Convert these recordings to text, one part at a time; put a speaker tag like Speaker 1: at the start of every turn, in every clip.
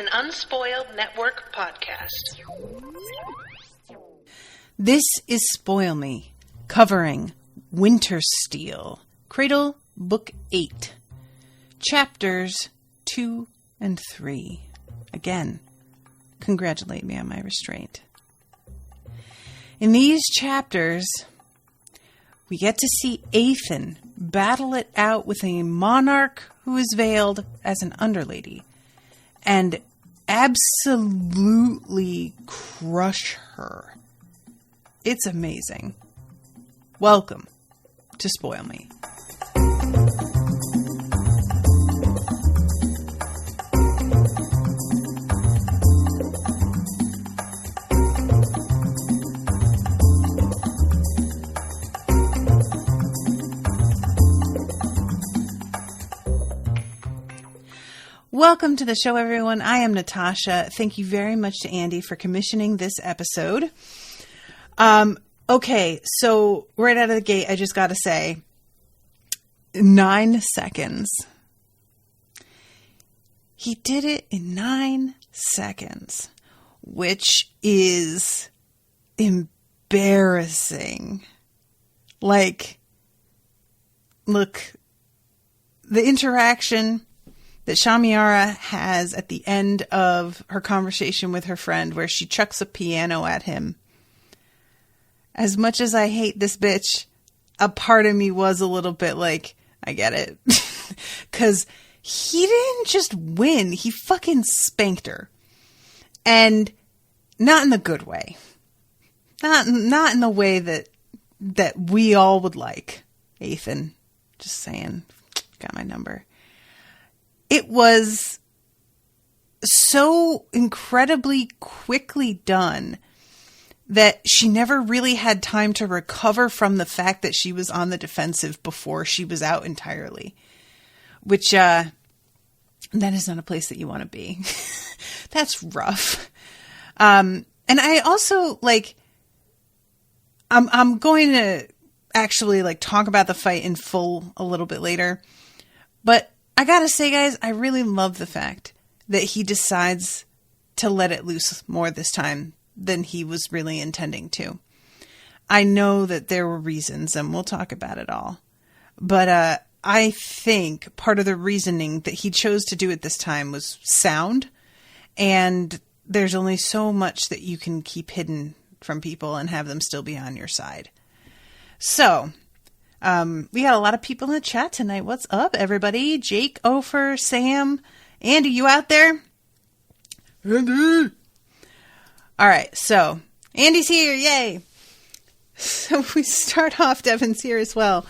Speaker 1: an Unspoiled Network podcast.
Speaker 2: This is Spoil Me, covering Wintersteel, Cradle, Book 8, Chapters 2 and 3. Again, congratulate me on my restraint. In these chapters, we get to see Eithan battle it out with a monarch who is veiled as an underlady and absolutely crush her. It's amazing. Welcome to Spoil Me. Welcome to the show, everyone. I am Natasha. Thank you very much to Andy for commissioning this episode. Okay, so right out of the gate, I just got to say, 9 seconds. He did it in 9 seconds, which is embarrassing. Like, look, the interaction that Shamiara has at the end of her conversation with her friend where she chucks a piano at him. As much as I hate this bitch, a part of me was a little bit like, I get it. Because he didn't just win, he fucking spanked her. And not in the good way. Not in the way that we all would like. Eithan, just saying, got my number. It was so incredibly quickly done that she never really had time to recover from the fact that she was on the defensive before she was out entirely. Which, that is not a place that you want to be. That's rough. And I also, like, I'm going to actually, like, talk about the fight in full a little bit later. But I gotta say, guys, I really love the fact that he decides to let it loose more this time than he was really intending to. I know that there were reasons, and we'll talk about it all. But I think part of the reasoning that he chose to do it this time was sound. And there's only so much that you can keep hidden from people and have them still be on your side. So we got a lot of people in the chat tonight. What's up, everybody? Jake, Ofer, Sam, Andy, you out there? Andy! All right, so Andy's here. Yay. So we start off, Devin's here as well,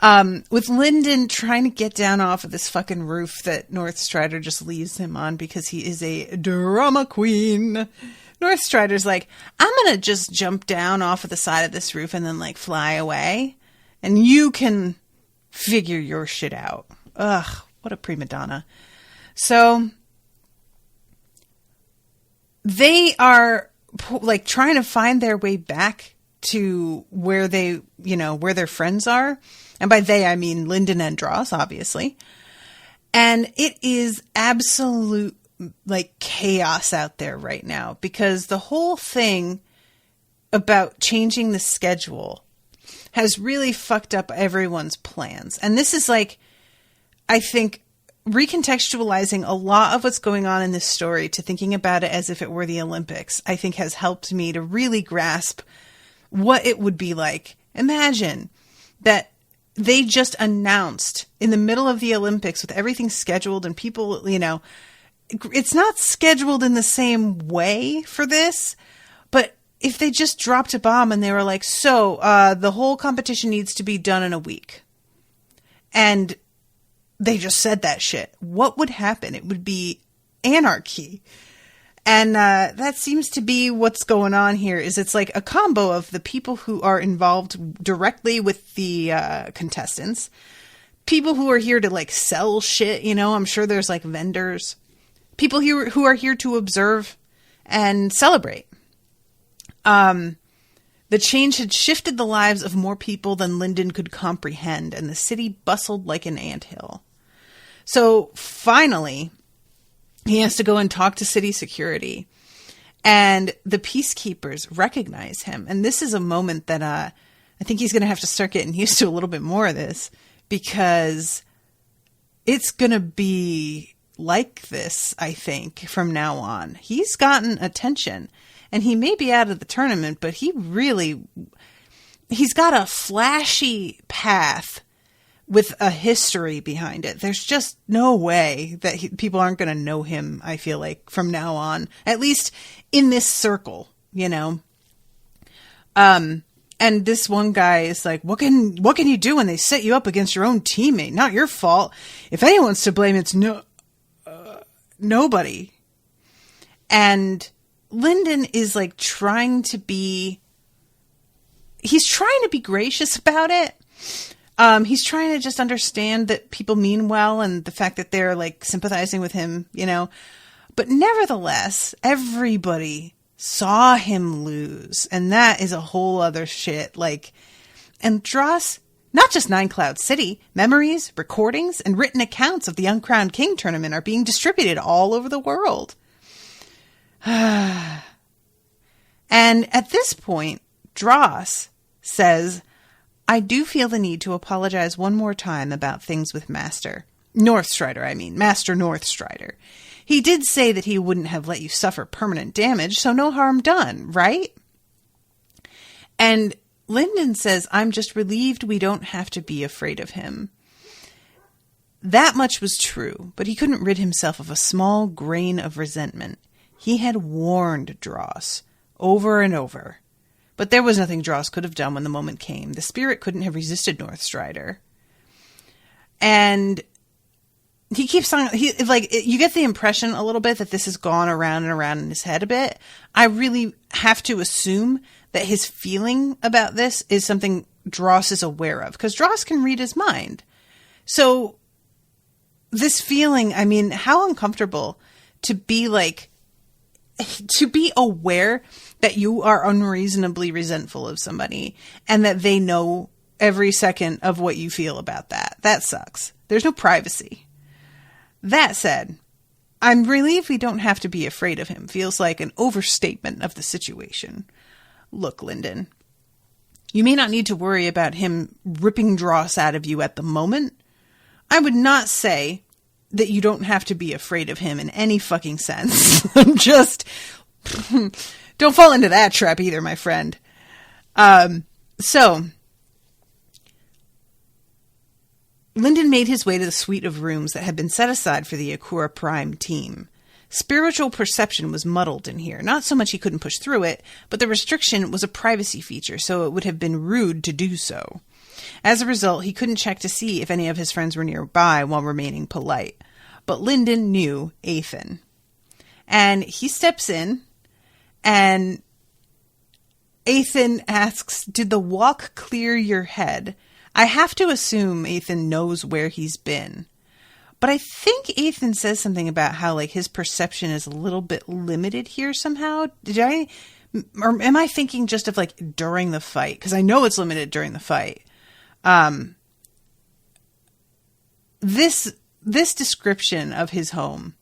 Speaker 2: with Lyndon trying to get down off of this fucking roof that Northstrider just leaves him on because he is a drama queen. Northstrider's like, I'm going to just jump down off of the side of this roof and then, like, fly away. And you can figure your shit out. Ugh, what a prima donna. So they are, like, trying to find their way back to where they, where their friends are. And by they, I mean Lyndon and Dross, obviously. And it is absolute, like, chaos out there right now. Because the whole thing about changing the schedule has really fucked up everyone's plans. And this is, like, I think, recontextualizing a lot of what's going on in this story to thinking about it as if it were the Olympics, I think has helped me to really grasp what it would be like. Imagine that they just announced in the middle of the Olympics with everything scheduled and people, it's not scheduled in the same way for this, but if they just dropped a bomb and they were like, so the whole competition needs to be done in a week. And they just said that shit. What would happen? It would be anarchy. And that seems to be what's going on here is it's like a combo of the people who are involved directly with the contestants, people who are here to, like, sell shit, I'm sure there's, like, vendors, people who are here to observe and celebrate. The change had shifted the lives of more people than Lyndon could comprehend, and the city bustled like an anthill. So finally, He has to go and talk to city security. And the peacekeepers recognize him. And this is a moment that I think he's going to have to start getting used to a little bit more of this, because it's going to be like this, I think, from now on. He's gotten attention, and he may be out of the tournament, but he's got a flashy path with a history behind it. There's just no way that people aren't going to know him, I feel like, from now on, at least in this circle, you know? And this one guy is like, what can you do when they set you up against your own teammate? Not your fault. If anyone's to blame, it's nobody. And Lyndon is like he's trying to be gracious about it. He's trying to just understand that people mean well, and the fact that they're like sympathizing with him, you know, but nevertheless, everybody saw him lose. And that is a whole other shit. Like, and Dross, not just Nine Cloud City, memories, recordings, and written accounts of the Uncrowned King tournament are being distributed all over the world. And at this point, Dross says, I do feel the need to apologize one more time about things with Master Northstrider. He did say that he wouldn't have let you suffer permanent damage, so no harm done, right? And Lyndon says, I'm just relieved we don't have to be afraid of him. That much was true, but he couldn't rid himself of a small grain of resentment. He had warned Dross over and over. But there was nothing Dross could have done when the moment came. The spirit couldn't have resisted Northstrider. And he keeps on, you get the impression a little bit that this has gone around and around in his head a bit. I really have to assume that his feeling about this is something Dross is aware of, because Dross can read his mind. So this feeling, I mean, how uncomfortable to be aware that you are unreasonably resentful of somebody and that they know every second of what you feel about that. That sucks. There's no privacy. That said, I'm relieved we don't have to be afraid of him. Feels like an overstatement of the situation. Look, Lyndon, you may not need to worry about him ripping Dross out of you at the moment. I would not say that you don't have to be afraid of him in any fucking sense. I'm just... Don't fall into that trap either, my friend. So, Lyndon made his way to the suite of rooms that had been set aside for the Akura Prime team. Spiritual perception was muddled in here. Not so much he couldn't push through it, but the restriction was a privacy feature, so it would have been rude to do so. As a result, he couldn't check to see if any of his friends were nearby while remaining polite. But Lyndon knew Eithan. And he steps in, and Eithan asks, did the walk clear your head? I have to assume Eithan knows where he's been. But I think Eithan says something about how, like, his perception is a little bit limited here somehow. Or am I thinking just of, like, during the fight? Because I know it's limited during the fight. This description of his home,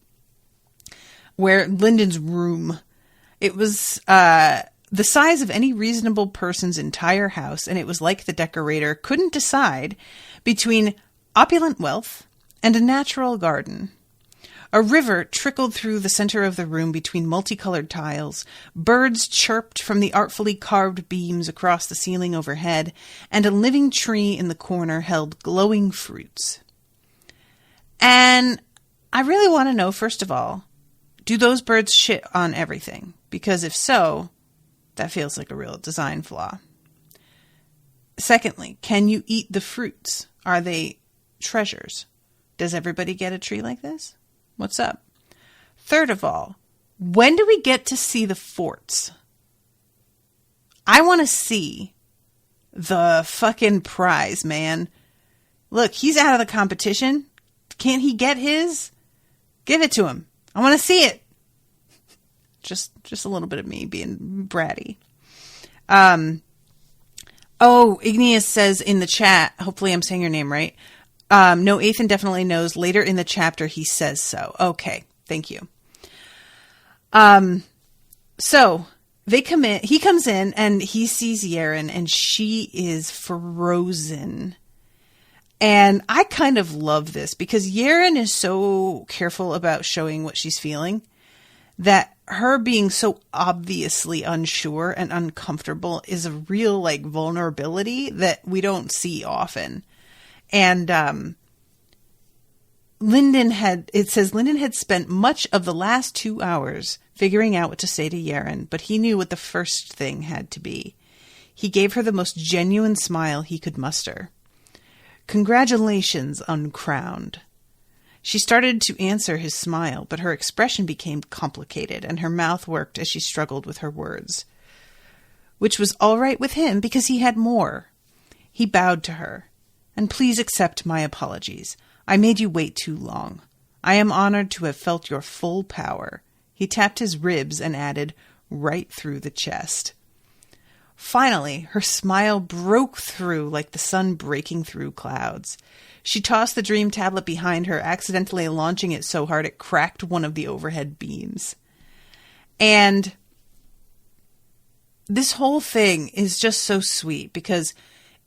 Speaker 2: where Lyndon's room, it was the size of any reasonable person's entire house, and it was like the decorator couldn't decide between opulent wealth and a natural garden. A river trickled through the center of the room between multicolored tiles. Birds chirped from the artfully carved beams across the ceiling overhead, and a living tree in the corner held glowing fruits. And I really want to know, first of all, do those birds shit on everything? Because if so, that feels like a real design flaw. Secondly, can you eat the fruits? Are they treasures? Does everybody get a tree like this? What's up? Third of all, when do we get to see the forts? I want to see the fucking prize, man. Look, he's out of the competition. Can't he get his? Give it to him. I want to see it. Just a little bit of me being bratty. Igneous says in the chat, hopefully I'm saying your name right. No, Eithan definitely knows. Later in the chapter, he says so. Okay, thank you. So they come in, he comes in and he sees Yaren and she is frozen. And I kind of love this because Yaren is so careful about showing what she's feeling that her being so obviously unsure and uncomfortable is a real like vulnerability that we don't see often. And, Lyndon had spent much of the last 2 hours figuring out what to say to Yaren, but he knew what the first thing had to be. He gave her the most genuine smile he could muster. Congratulations, uncrowned. She started to answer his smile, but her expression became complicated, and her mouth worked as she struggled with her words. Which was all right with him, because he had more. He bowed to her. And please accept my apologies. I made you wait too long. I am honored to have felt your full power. He tapped his ribs and added, right through the chest. Finally, her smile broke through like the sun breaking through clouds. She tossed the dream tablet behind her, accidentally launching it so hard it cracked one of the overhead beams. And this whole thing is just so sweet because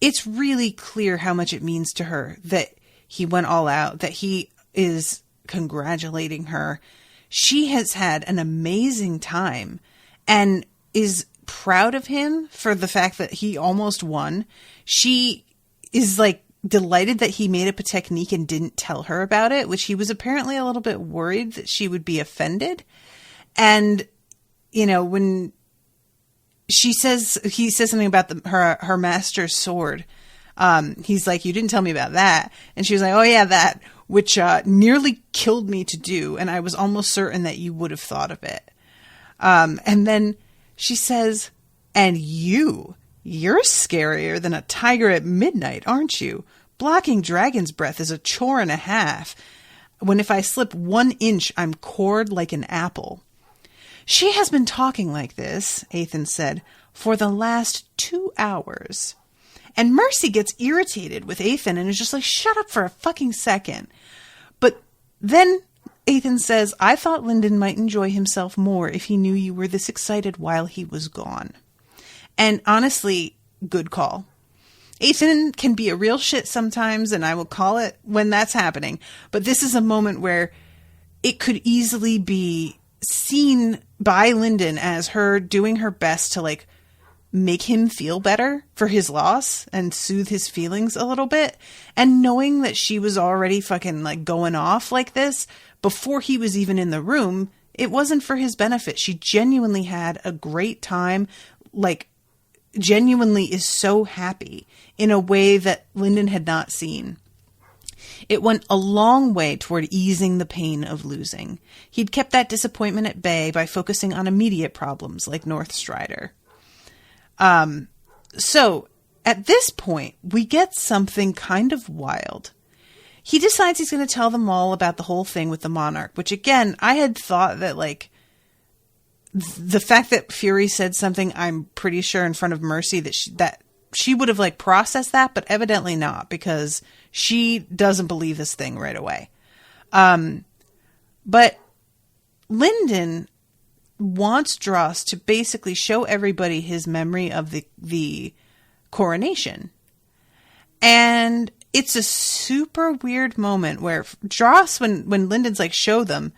Speaker 2: it's really clear how much it means to her that he went all out, that he is congratulating her. She has had an amazing time and is proud of him for the fact that he almost won. She is like delighted that he made up a technique and didn't tell her about it, which he was apparently a little bit worried that she would be offended. And, you know, when he says something about her master's sword, he's like, you didn't tell me about that. And she was like, oh yeah, that, which nearly killed me to do. And I was almost certain that you would have thought of it. And then she says, and you're scarier than a tiger at midnight, aren't you? Blocking dragon's breath is a chore and a half. When if I slip 1 inch, I'm cored like an apple. She has been talking like this, Eithan said, for the last 2 hours. And Mercy gets irritated with Eithan and is just like, shut up for a fucking second. But then Eithan says, I thought Lyndon might enjoy himself more if he knew you were this excited while he was gone. And honestly, good call. Eithan can be a real shit sometimes, and I will call it when that's happening. But this is a moment where it could easily be seen by Lyndon as her doing her best to like make him feel better for his loss and soothe his feelings a little bit. And knowing that she was already fucking like going off like this before he was even in the room, it wasn't for his benefit. She genuinely had a great time, like genuinely is so happy in a way that Lyndon had not seen. It went a long way toward easing the pain of losing. He'd kept that disappointment at bay by focusing on immediate problems like Northstrider. So at this point, we get something kind of wild. He decides he's going to tell them all about the whole thing with the Monarch, which again, I had thought that like the fact that Fury said something, I'm pretty sure in front of Mercy that she would have like processed that, but evidently not because she doesn't believe this thing right away. But Lyndon wants Dross to basically show everybody his memory of the coronation. And it's a super weird moment where Dross, when Lyndon's like, show them,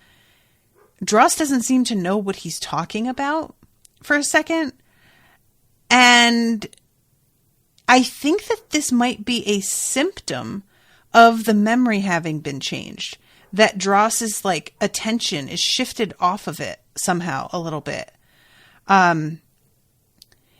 Speaker 2: Dross doesn't seem to know what he's talking about for a second. And I think that this might be a symptom of the memory having been changed. That Dross's like attention is shifted off of it somehow a little bit.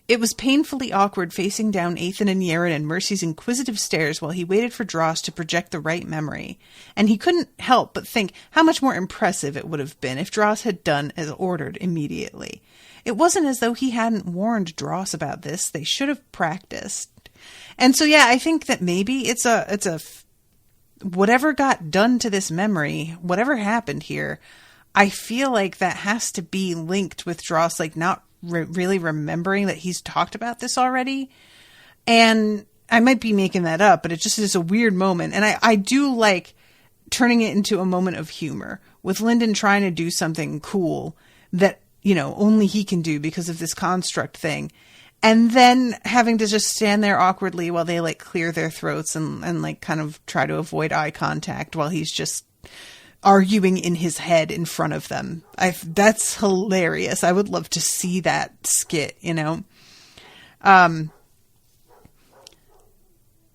Speaker 2: It was painfully awkward facing down Eithan and Yaren and Mercy's inquisitive stares while he waited for Dross to project the right memory. And he couldn't help but think how much more impressive it would have been if Dross had done as ordered immediately. It wasn't as though he hadn't warned Dross about this. They should have practiced. And so, yeah, I think that maybe it's a whatever got done to this memory, whatever happened here, I feel like that has to be linked with Dross, like not really remembering that he's talked about this already. And I might be making that up, but it just is a weird moment. And I do like turning it into a moment of humor with Lyndon trying to do something cool, that, only he can do because of this construct thing. And then having to just stand there awkwardly while they like clear their throats and like kind of try to avoid eye contact while he's just arguing in his head in front of them. That's hilarious. I would love to see that skit,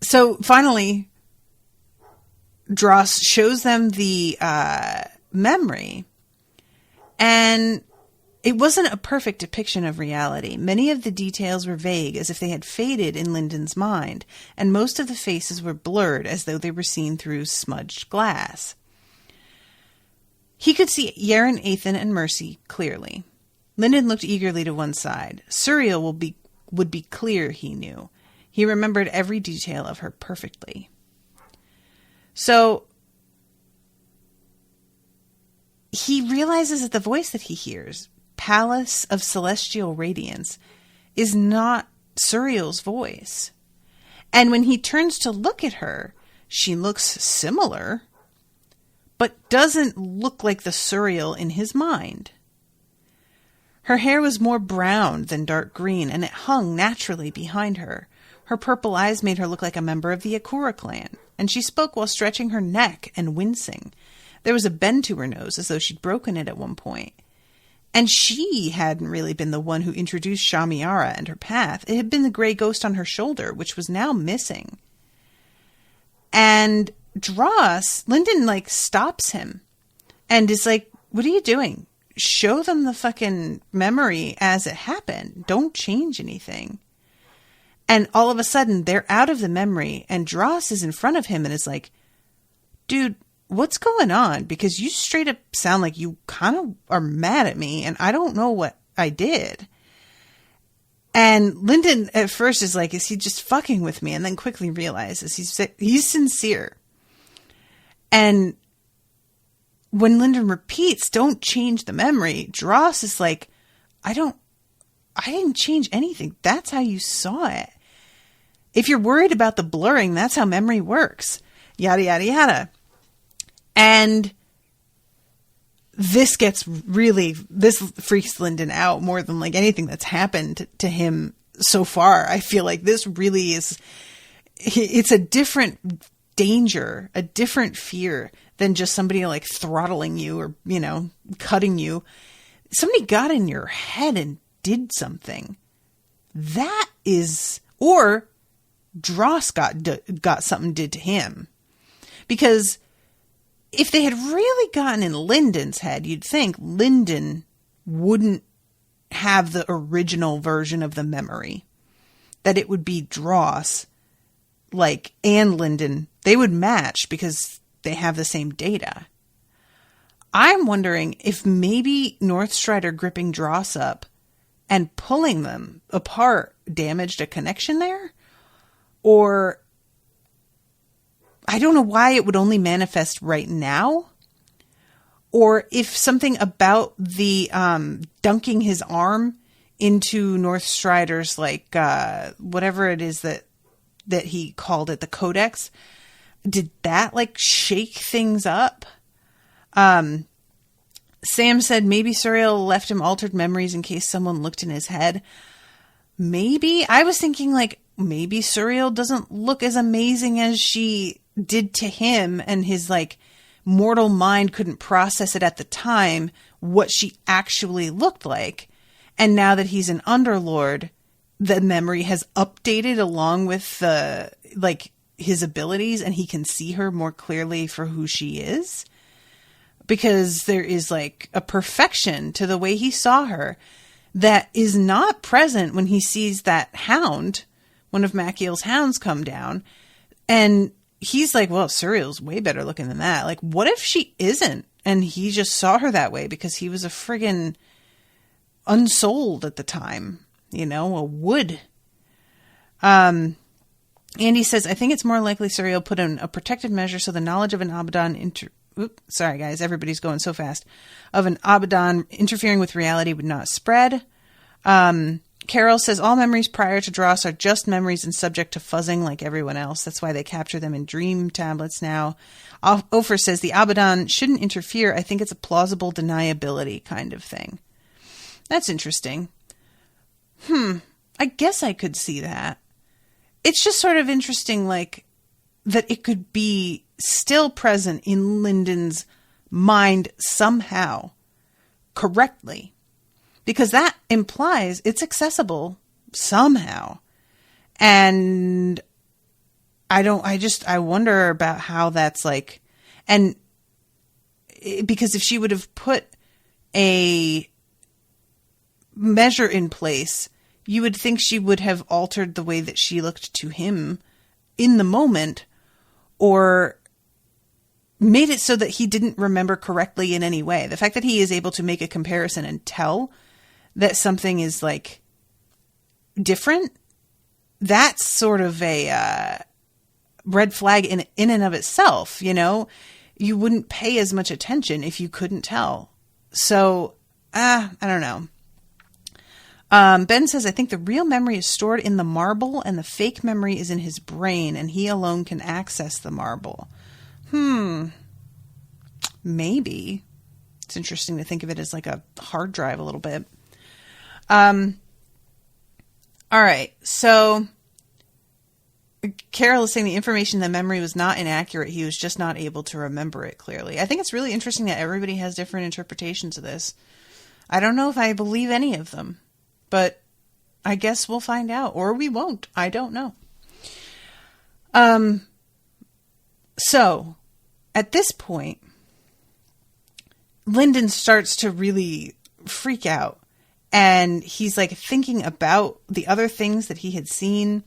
Speaker 2: So finally, Dross shows them the memory, and it wasn't a perfect depiction of reality. Many of the details were vague, as if they had faded in Lyndon's mind, and most of the faces were blurred, as though they were seen through smudged glass. He could see Yaren, Eithan, and Mercy clearly. Lyndon looked eagerly to one side. Suriel would be clear, he knew. He remembered every detail of her perfectly. So he realizes that the voice that he hears, Palace of Celestial Radiance, is not Suriel's voice. And when he turns to look at her, she looks similar, but doesn't look like the Suriel in his mind. Her hair was more brown than dark green, and it hung naturally behind her. Her purple eyes made her look like a member of the Akura clan, and she spoke while stretching her neck and wincing. There was a bend to her nose, as though she'd broken it at one point. And she hadn't really been the one who introduced Shamiara and her path. It had been the gray ghost on her shoulder, which was now missing. And Lyndon, stops him and is like, what are you doing? Show them the fucking memory as it happened. Don't change anything. And all of a sudden, they're out of the memory, and Dross is in front of him and is like, dude, what's going on? Because you straight up sound like you kind of are mad at me, and I don't know what I did. And Lyndon at first is like, is he just fucking with me? And then quickly realizes he's sincere. And when Lyndon repeats, don't change the memory, Dross is like, I didn't change anything. That's how you saw it. If you're worried about the blurring, that's how memory works. Yada, yada, yada. And this freaks Lyndon out more than anything that's happened to him so far. I feel like this really it's a different danger, a different fear than just somebody throttling you or, cutting you. Somebody got in your head and did something. That is, or Dross got something did to him. Because if they had really gotten in Lyndon's head, you'd think Lyndon wouldn't have the original version of the memory. That it would be Dross, and Lyndon. They would match because they have the same data. I'm wondering if maybe Northstrider gripping Dross up and pulling them apart damaged a connection there? Or I don't know why it would only manifest right now. Or if something about the dunking his arm into Northstrider's whatever it is that he called it, the codex, did that shake things up? Sam said maybe Suriel left him altered memories in case someone looked in his head. Maybe. I was thinking maybe Suriel doesn't look as amazing as she did to him, and his mortal mind couldn't process it at the time what she actually looked like. And now that he's an underlord, the memory has updated along with the his abilities, and he can see her more clearly for who she is. Because there is a perfection to the way he saw her that is not present when he sees that hound, one of Machiel's hounds, come down. And he's like, well, Suriel's way better looking than that. What if she isn't? And he just saw her that way because he was a friggin' unsold at the time. A wood. Andy says, I think it's more likely Suriel put in a protective measure so the knowledge of an Abaddon sorry guys, everybody's going so fast. Of an Abaddon interfering with reality would not spread. Carol says all memories prior to Dross are just memories and subject to fuzzing like everyone else. That's why they capture them in dream tablets now. Ofer says the Abaddon shouldn't interfere. I think it's a plausible deniability kind of thing. That's interesting. I guess I could see that. It's just sort of interesting, like, that it could be still present in Lyndon's mind somehow, correctly. Because that implies it's accessible somehow. And I wonder about how that's like, and because if she would have put a measure in place, you would think she would have altered the way that she looked to him in the moment, or made it so that he didn't remember correctly in any way. The fact that he is able to make a comparison and tell that something is like different, that's sort of a red flag in and of itself. You know, you wouldn't pay as much attention if you couldn't tell. So, I don't know. Ben says, I think the real memory is stored in the marble and the fake memory is in his brain and he alone can access the marble. Maybe. It's interesting to think of it as like a hard drive a little bit. All right. So Carol is saying the information in the memory was not inaccurate. He was just not able to remember it clearly. I think it's really interesting that everybody has different interpretations of this. I don't know if I believe any of them. But I guess we'll find out, or we won't. I don't know. So at this point, Lyndon starts to really freak out, and he's like thinking about the other things that he had seen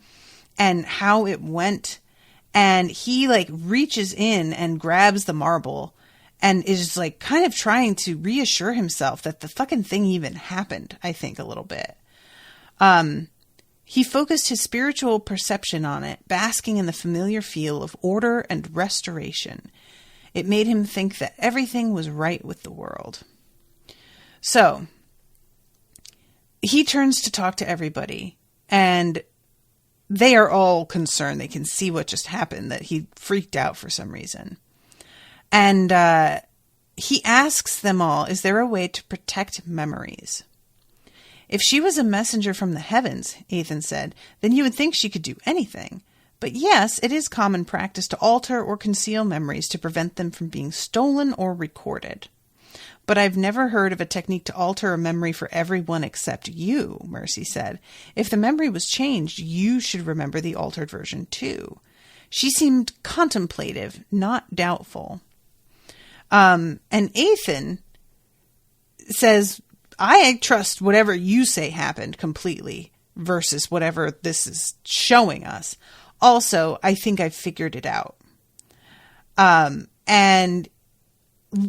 Speaker 2: and how it went. And he like reaches in and grabs the marble and is like kind of trying to reassure himself that the fucking thing even happened, I think, a little bit. He focused his spiritual perception on it, basking in the familiar feel of order and restoration. It made him think that everything was right with the world. So, he turns to talk to everybody, and they are all concerned. They can see what just happened, that he freaked out for some reason. And he asks them all, is there a way to protect memories? If she was a messenger from the heavens, Eithan said, then you would think she could do anything. But yes, it is common practice to alter or conceal memories to prevent them from being stolen or recorded. But I've never heard of a technique to alter a memory for everyone except you, Mercy said. If the memory was changed, you should remember the altered version too. She seemed contemplative, not doubtful. And Eithan says, I trust whatever you say happened completely versus whatever this is showing us. Also, I think I've figured it out. And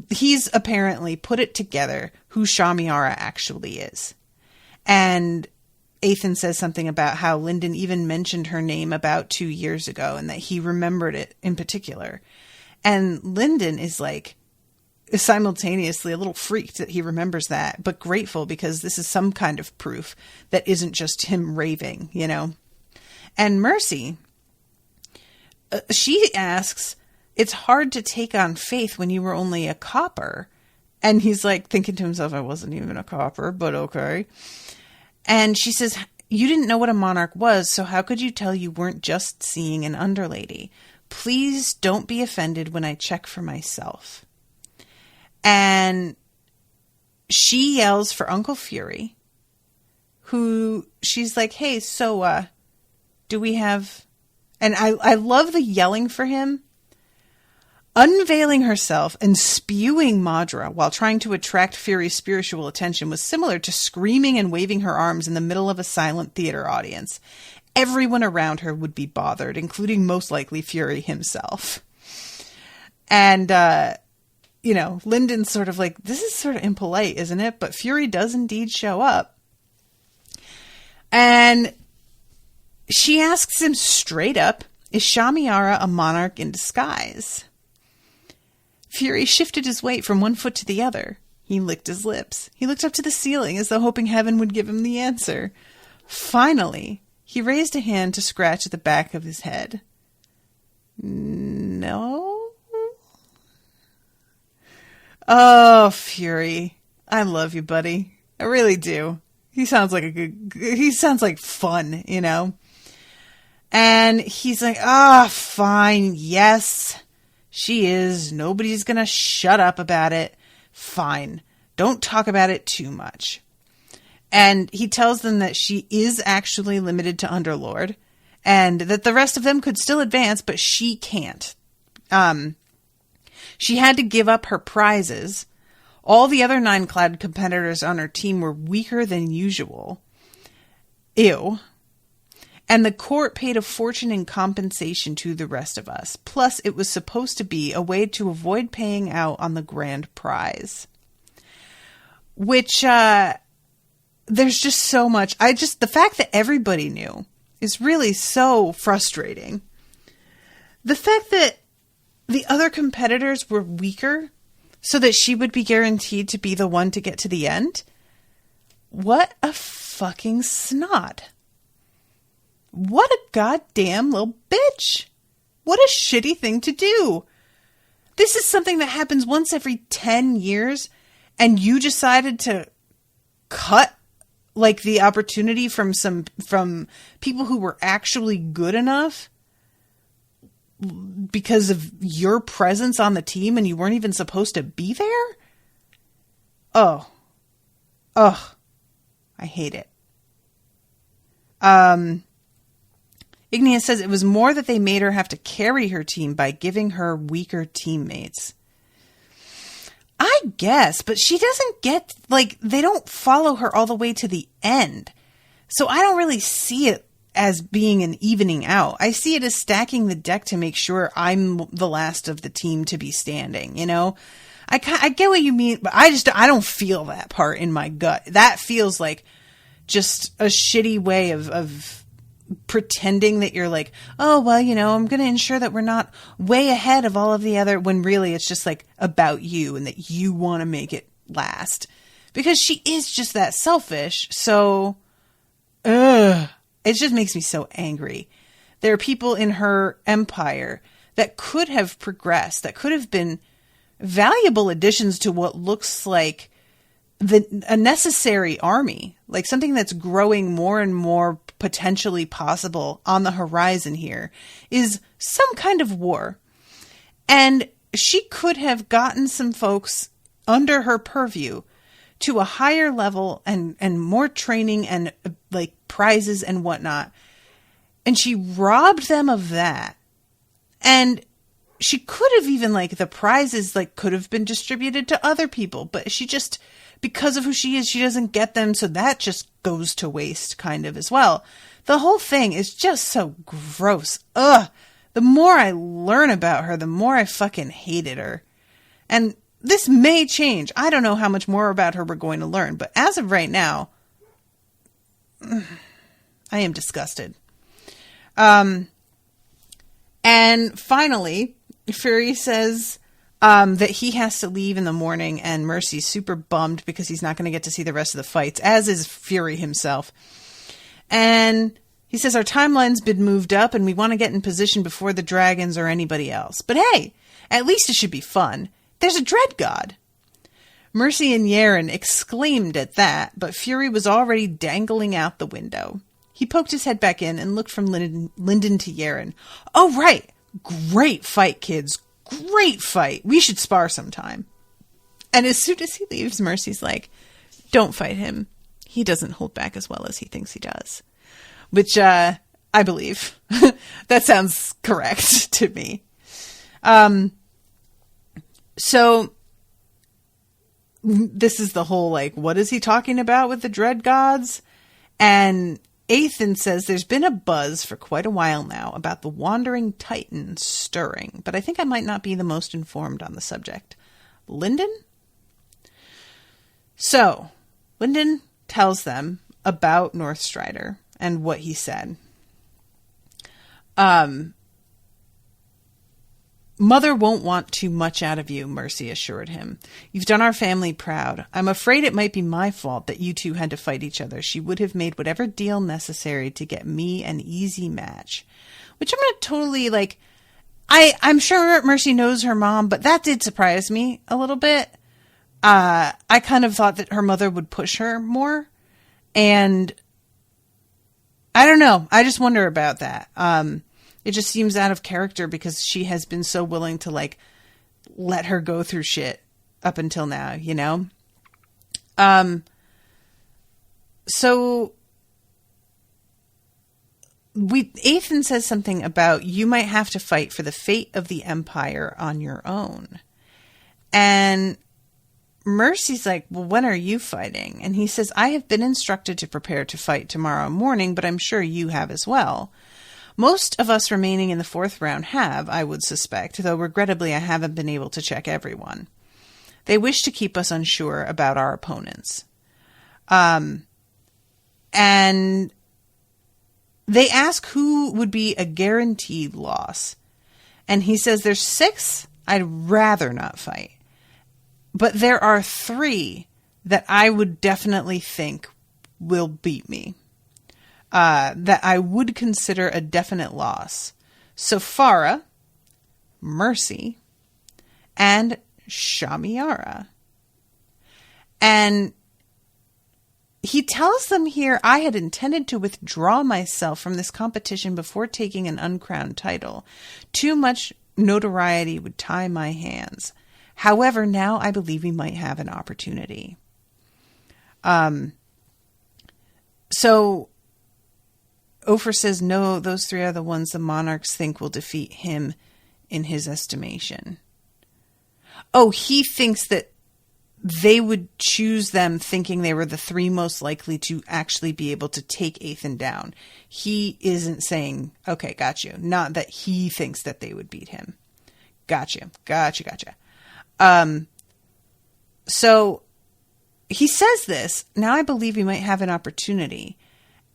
Speaker 2: he's apparently put it together who Shamiara actually is. And Eithan says something about how Lyndon even mentioned her name about 2 years ago and that he remembered it in particular. And Lyndon is like, simultaneously a little freaked that he remembers that, but grateful because this is some kind of proof that isn't just him raving, you know. And Mercy, she asks, it's hard to take on faith when you were only a copper. And he's like thinking to himself, I wasn't even a copper, but okay. And she says, you didn't know what a monarch was, so how could you tell you weren't just seeing an underlady? Please don't be offended when I check for myself. And she yells for Uncle Fury, who she's like, hey, so, do we have, and I love the yelling for him, unveiling herself and spewing Madra while trying to attract Fury's spiritual attention was similar to screaming and waving her arms in the middle of a silent theater audience. Everyone around her would be bothered, including most likely Fury himself. And, you know, Lyndon's sort of like, this is sort of impolite, isn't it? But Fury does indeed show up. And she asks him straight up, is Shamiara a monarch in disguise? Fury shifted his weight from one foot to the other. He licked his lips. He looked up to the ceiling as though hoping heaven would give him the answer. Finally, he raised a hand to scratch at the back of his head. No? Oh, Fury. I love you, buddy. I really do. He sounds like fun, you know? And he's like, fine. Yes, she is. Nobody's going to shut up about it. Fine. Don't talk about it too much. And he tells them that she is actually limited to Underlord and that the rest of them could still advance, but she can't. She had to give up her prizes. All the other 9-Cloud competitors on her team were weaker than usual. Ew. And the court paid a fortune in compensation to the rest of us. Plus, it was supposed to be a way to avoid paying out on the grand prize. Which, there's just so much. The fact that everybody knew is really so frustrating. The fact that the other competitors were weaker so that she would be guaranteed to be the one to get to the end. What a fucking snot. What a goddamn little bitch. What a shitty thing to do. This is something that happens once every 10 years and you decided to cut like the opportunity from people who were actually good enough because of your presence on the team and you weren't even supposed to be there? I hate it. Igneous says it was more that they made her have to carry her team by giving her weaker teammates. I guess, but she doesn't get, they don't follow her all the way to the end. So I don't really see it as being an evening out. I see it as stacking the deck to make sure I'm the last of the team to be standing, you know? I get what you mean, but I don't feel that part in my gut. That feels like just a shitty way of pretending that you're like, oh, well, you know, I'm going to ensure that we're not way ahead of all of the other, when really it's just like about you and that you want to make it last. Because she is just that selfish. So, it just makes me so angry. There are people in her empire that could have progressed, that could have been valuable additions to what looks like a necessary army, like something that's growing more and more potentially possible on the horizon here, is some kind of war. And she could have gotten some folks under her purview to a higher level and more training and like prizes and whatnot. And she robbed them of that. And she could have even the prizes could have been distributed to other people, but she just, because of who she is, she doesn't get them. So that just goes to waste kind of as well. The whole thing is just so gross. Ugh. The more I learn about her, the more I fucking hated her. And this may change. I don't know how much more about her we're going to learn, but as of right now, I am disgusted. And finally, Fury says that he has to leave in the morning, and Mercy's super bummed because he's not going to get to see the rest of the fights, as is Fury himself. And he says our timeline's been moved up and we want to get in position before the dragons or anybody else. But hey, at least it should be fun. There's a dread god. Mercy and Yaren exclaimed at that, but Fury was already dangling out the window. He poked his head back in and looked from Lyndon to Yaren. Oh, right. Great fight, kids. Great fight. We should spar sometime. And as soon as he leaves, Mercy's like, don't fight him. He doesn't hold back as well as he thinks he does. Which, I believe. That sounds correct to me. So, this is the whole, what is he talking about with the dread gods? And Eithan says there's been a buzz for quite a while now about the wandering titan stirring, but I think I might not be the most informed on the subject. Lyndon? So, Lyndon tells them about Northstrider and what he said. Mother won't want too much out of you, Mercy assured him. You've done our family proud. I'm afraid it might be my fault that you two had to fight each other. She would have made whatever deal necessary to get me an easy match. Which I'm not totally I'm sure Mercy knows her mom, but that did surprise me a little bit. I kind of thought that her mother would push her more. And I don't know. I just wonder about that. It just seems out of character because she has been so willing to like let her go through shit up until now, you know? So Eithan says something about you might have to fight for the fate of the Empire on your own. And Mercy's like, well, when are you fighting? And he says, I have been instructed to prepare to fight tomorrow morning, but I'm sure you have as well. Most of us remaining in the 4th round have, I would suspect, though regrettably I haven't been able to check everyone. They wish to keep us unsure about our opponents. And they ask who would be a guaranteed loss. And he says, there's 6 I'd rather not fight. But there are 3 that I would definitely think will beat me. That I would consider a definite loss. So Farah, Mercy, and Shamiara. And he tells them here, I had intended to withdraw myself from this competition before taking an uncrowned title. Too much notoriety would tie my hands. However, now I believe we might have an opportunity. So Ofer says, no, those 3 are the ones the monarchs think will defeat him in his estimation. Oh, he thinks that they would choose them thinking they were the 3 most likely to actually be able to take Eithan down. He isn't saying, okay, got you. Not that he thinks that they would beat him. Gotcha. So he says this, now I believe we might have an opportunity.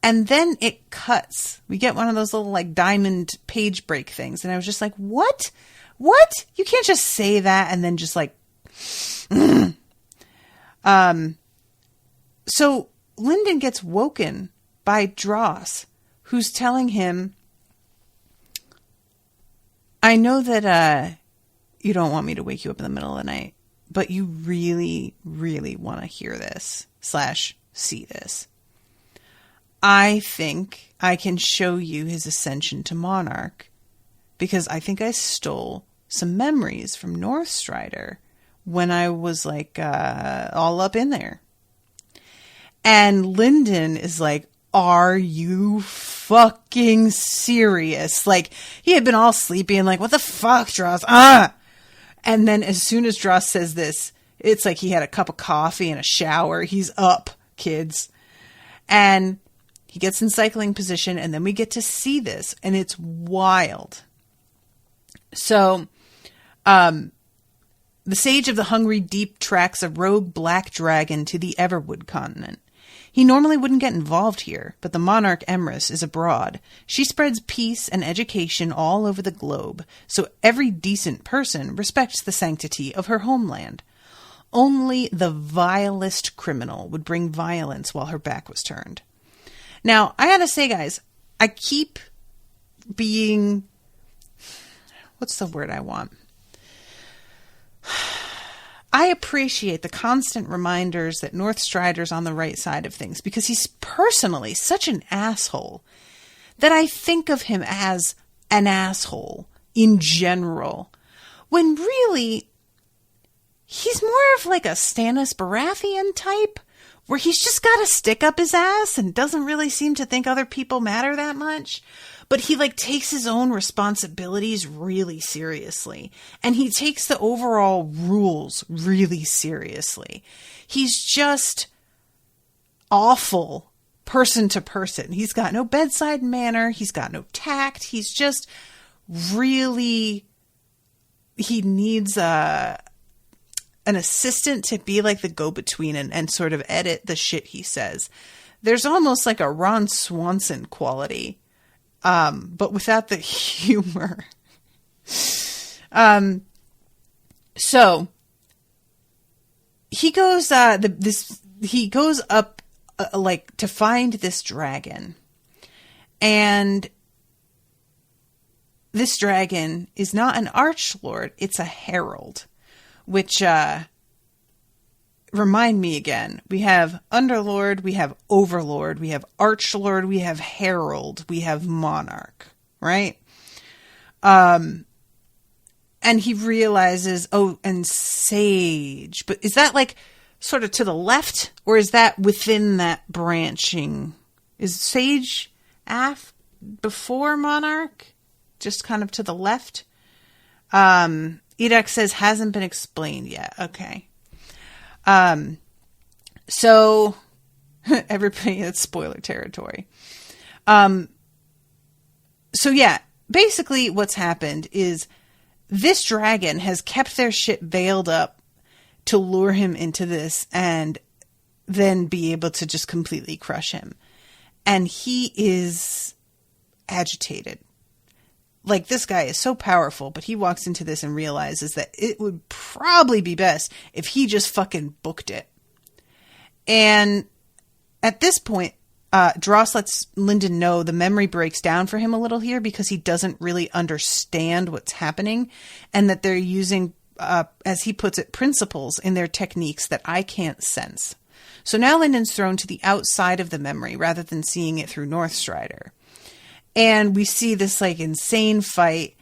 Speaker 2: And then it cuts. We get one of those little like diamond page break things. And I was just like, what? What? You can't just say that and then just like, So Lyndon gets woken by Dross, who's telling him, I know that you don't want me to wake you up in the middle of the night, but you really, really want to hear this / see this. I think I can show you his ascension to monarch because I think I stole some memories from Northstrider when I was like all up in there. And Lyndon is like, are you fucking serious? Like, he had been all sleepy and like, what the fuck, Dross? And then as soon as Dross says this, it's like he had a cup of coffee and a shower. He's up, kids. And he gets in cycling position, and then we get to see this, and it's wild. So, the Sage of the Hungry Deep tracks a rogue black dragon to the Everwood continent. He normally wouldn't get involved here, but the monarch Emrys is abroad. She spreads peace and education all over the globe, so every decent person respects the sanctity of her homeland. Only the vilest criminal would bring violence while her back was turned. Now, I gotta say, guys, I keep being... What's the word I want? I appreciate the constant reminders that Northstrider's on the right side of things because he's personally such an asshole that I think of him as an asshole in general, when really he's more of like a Stannis Baratheon type, where he's just got a stick up his ass and doesn't really seem to think other people matter that much. But he like takes his own responsibilities really seriously. And he takes the overall rules really seriously. He's just awful person to person. He's got no bedside manner. He's got no tact. He's just really, he needs an assistant to be like the go-between and sort of edit the shit he says. There's almost like a Ron Swanson quality. But without the humor. So he goes, he goes up, like to find this dragon, and this dragon is not an archlord, it's a herald, which, remind me again. We have Underlord, we have Overlord, we have Archlord, we have Herald, we have Monarch, right? And he realizes, oh, and Sage. But is that like sort of to the left, or is that within that branching? Is Sage before Monarch? Just kind of to the left? Edek says hasn't been explained yet. Okay. So everybody, it's spoiler territory. So yeah, basically what's happened is this dragon has kept their shit veiled up to lure him into this and then be able to just completely crush him. And he is agitated. Like, this guy is so powerful, but he walks into this and realizes that it would probably be best if he just fucking booked it. And at this point, Dross lets Lyndon know the memory breaks down for him a little here because he doesn't really understand what's happening and that they're using, as he puts it, principles in their techniques that I can't sense. So now Lyndon's thrown to the outside of the memory rather than seeing it through Northstrider. And we see this like insane fight.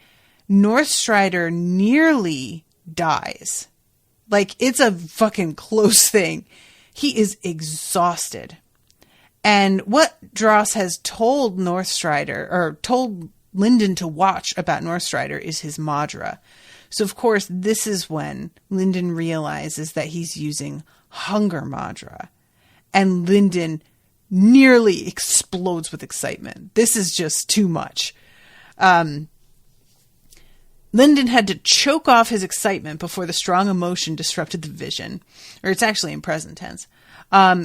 Speaker 2: Northstrider nearly dies. Like, it's a fucking close thing. He is exhausted. And what Dross has told Northstrider, or told Lyndon to watch about Northstrider, is his Madra. So of course, this is when Lyndon realizes that he's using Hunger Madra. And Lyndon nearly explodes with excitement. This is just too much. Lyndon had to choke off his excitement before the strong emotion disrupted the vision. Or it's actually in present tense.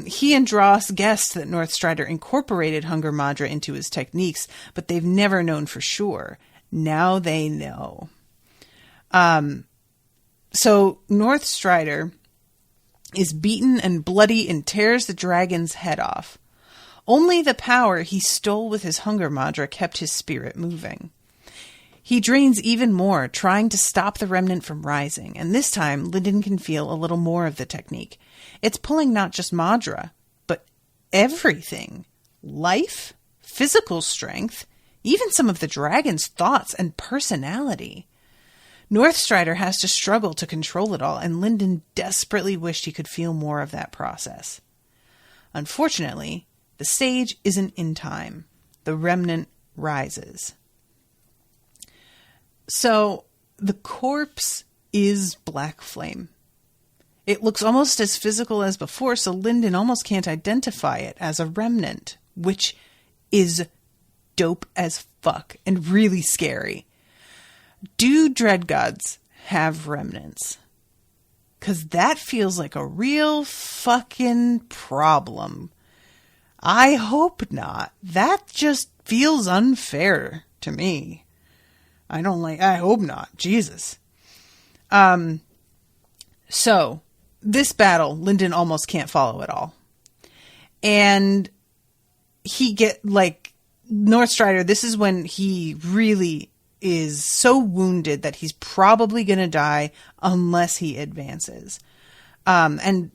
Speaker 2: He and Dross guessed that Northstrider incorporated Hunger Madra into his techniques, but they've never known for sure. Now they know. So Northstrider is beaten and bloody and tears the dragon's head off. Only the power he stole with his Hunger Madra kept his spirit moving. He drains even more, trying to stop the remnant from rising, and this time Lyndon can feel a little more of the technique. It's pulling not just Madra, but everything. Life, physical strength, even some of the dragon's thoughts and personality. Northstrider has to struggle to control it all, and Lyndon desperately wished he could feel more of that process. Unfortunately, the sage isn't in time. The remnant rises. So, the corpse is Black Flame. It looks almost as physical as before, so Lyndon almost can't identify it as a remnant, which is dope as fuck and really scary. Do Dreadgods have remnants? Because that feels like a real fucking problem. I hope not. That just feels unfair to me. I hope not. Jesus. So, this battle, Lyndon almost can't follow at all. And Northstrider, this is when he really is so wounded that he's probably going to die unless he advances. And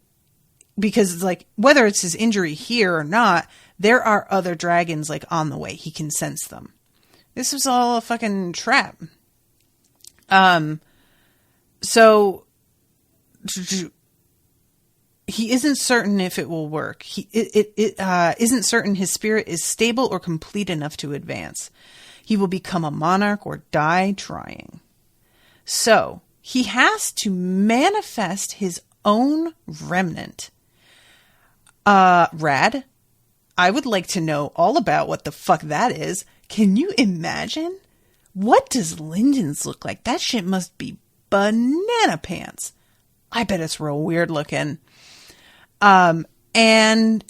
Speaker 2: because it's like, whether it's his injury here or not, there are other dragons like on the way. He can sense them. This was all a fucking trap. So he isn't certain if it will work. It isn't certain his spirit is stable or complete enough to advance. He will become a monarch or die trying. So he has to manifest his own remnant. Rad, I would like to know all about what the fuck that is. Can you imagine? What does Lyndon's look like? That shit must be banana pants. I bet it's real weird looking. And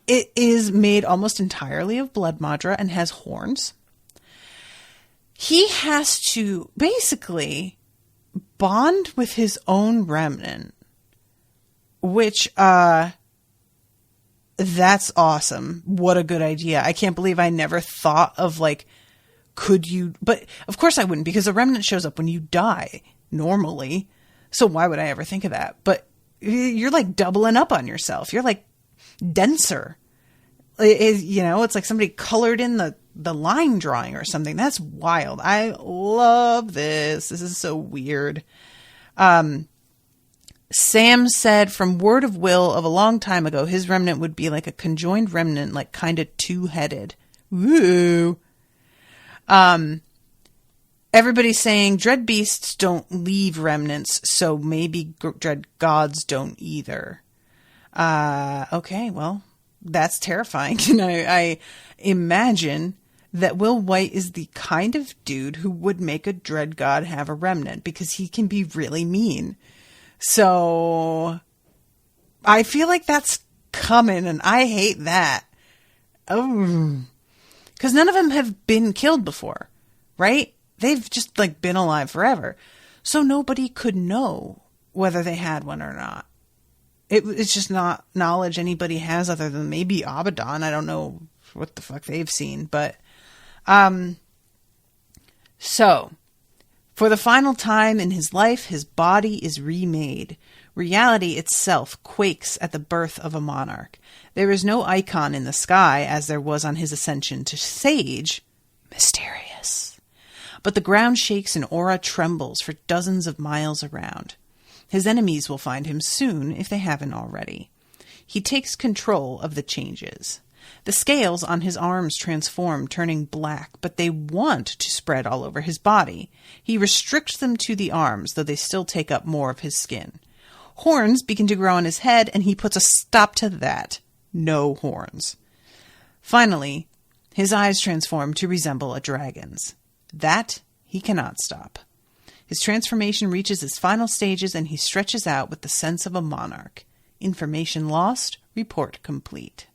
Speaker 2: it is made almost entirely of blood Madra and has horns. He has to basically bond with his own remnant, which, that's awesome. What a good idea. I can't believe I never thought of could you, but of course I wouldn't, because a remnant shows up when you die normally. So why would I ever think of that? But you're like doubling up on yourself. You're like denser. It's like somebody colored in the line drawing or something. That's wild. I love this. This is so weird. Sam said from word of will of a long time ago, his remnant would be like a conjoined remnant, like kind of two-headed. Woo. Everybody's saying dread beasts don't leave remnants, so maybe dread gods don't either. Okay, well, that's terrifying. And I imagine that Will White is the kind of dude who would make a dread god have a remnant, because he can be really mean. So I feel like that's coming, and I hate that. Oh, because none of them have been killed before, right? They've just like been alive forever. So nobody could know whether they had one or not. It's just not knowledge anybody has other than maybe Abaddon. I don't know what the fuck they've seen, but so for the final time in his life, his body is remade. Reality itself quakes at the birth of a monarch. There is no icon in the sky as there was on his ascension to Sage. Mysterious. But the ground shakes and aura trembles for dozens of miles around. His enemies will find him soon if they haven't already. He takes control of the changes. The scales on his arms transform, turning black, but they want to spread all over his body. He restricts them to the arms, though they still take up more of his skin. Horns begin to grow on his head, and he puts a stop to that. No horns. Finally, his eyes transform to resemble a dragon's. That he cannot stop. His transformation reaches its final stages, and he stretches out with the sense of a monarch. Information lost, report complete.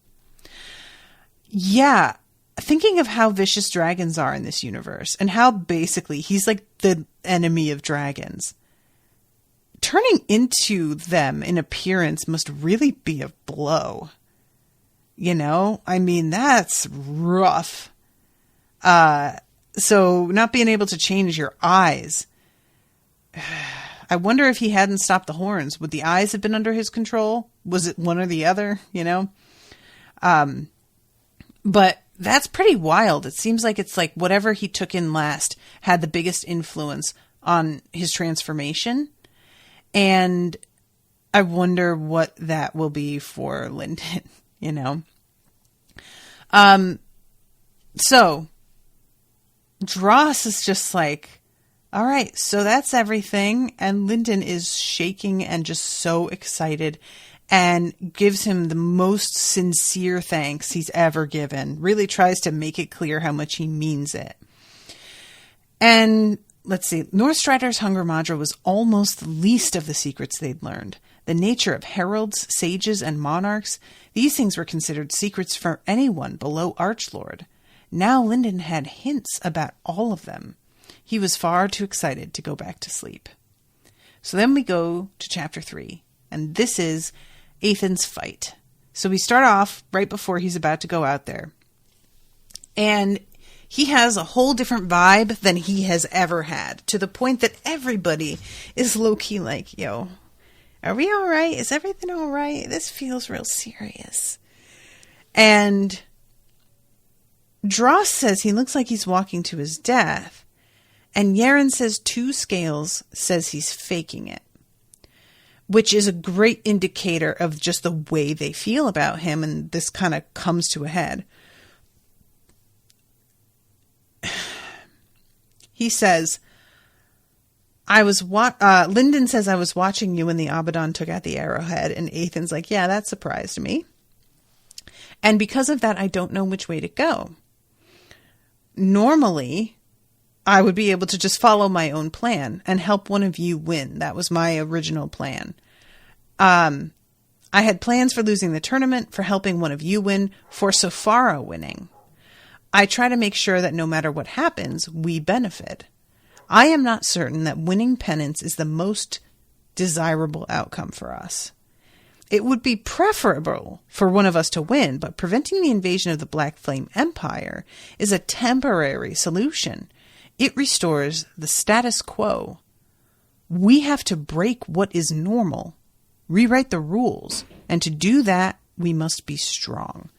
Speaker 2: Yeah, thinking of how vicious dragons are in this universe, and how basically he's like the enemy of dragons. Turning into them in appearance must really be a blow. You know? I mean, that's rough. So not being able to change your eyes. I wonder if he hadn't stopped the horns. Would the eyes have been under his control? Was it one or the other? You know? But that's pretty wild. It seems like it's like whatever he took in last had the biggest influence on his transformation. And I wonder what that will be for Lyndon, you know? So Dross is just like, all right, so that's everything. And Lyndon is shaking and just so excited and gives him the most sincere thanks he's ever given. Really tries to make it clear how much he means it. And let's see, Northstrider's Hunger Module was almost the least of the secrets they'd learned. The nature of heralds, sages, and monarchs, these things were considered secrets for anyone below Archlord. Now Lyndon had hints about all of them. He was far too excited to go back to sleep. So then we go to Chapter 3, and this is Eithan's fight. So we start off right before he's about to go out there. And he has a whole different vibe than he has ever had, to the point that everybody is low-key like, yo, are we all right? Is everything all right? This feels real serious. And Dross says he looks like he's walking to his death. And Yaren says 2 Scales says he's faking it, which is a great indicator of just the way they feel about him. And this kind of comes to a head. He says, Lyndon says, I was watching you when the Abaddon took out the arrowhead. And Eithan's like, yeah, that surprised me. And because of that, I don't know which way to go. Normally, I would be able to just follow my own plan and help one of you win. That was my original plan. I had plans for losing the tournament, for helping one of you win, for Safara winning. I try to make sure that no matter what happens, we benefit. I am not certain that winning penance is the most desirable outcome for us. It would be preferable for one of us to win, but preventing the invasion of the Black Flame Empire is a temporary solution. It restores the status quo. We have to break what is normal rewrite the rules. And to do that, we must be strong.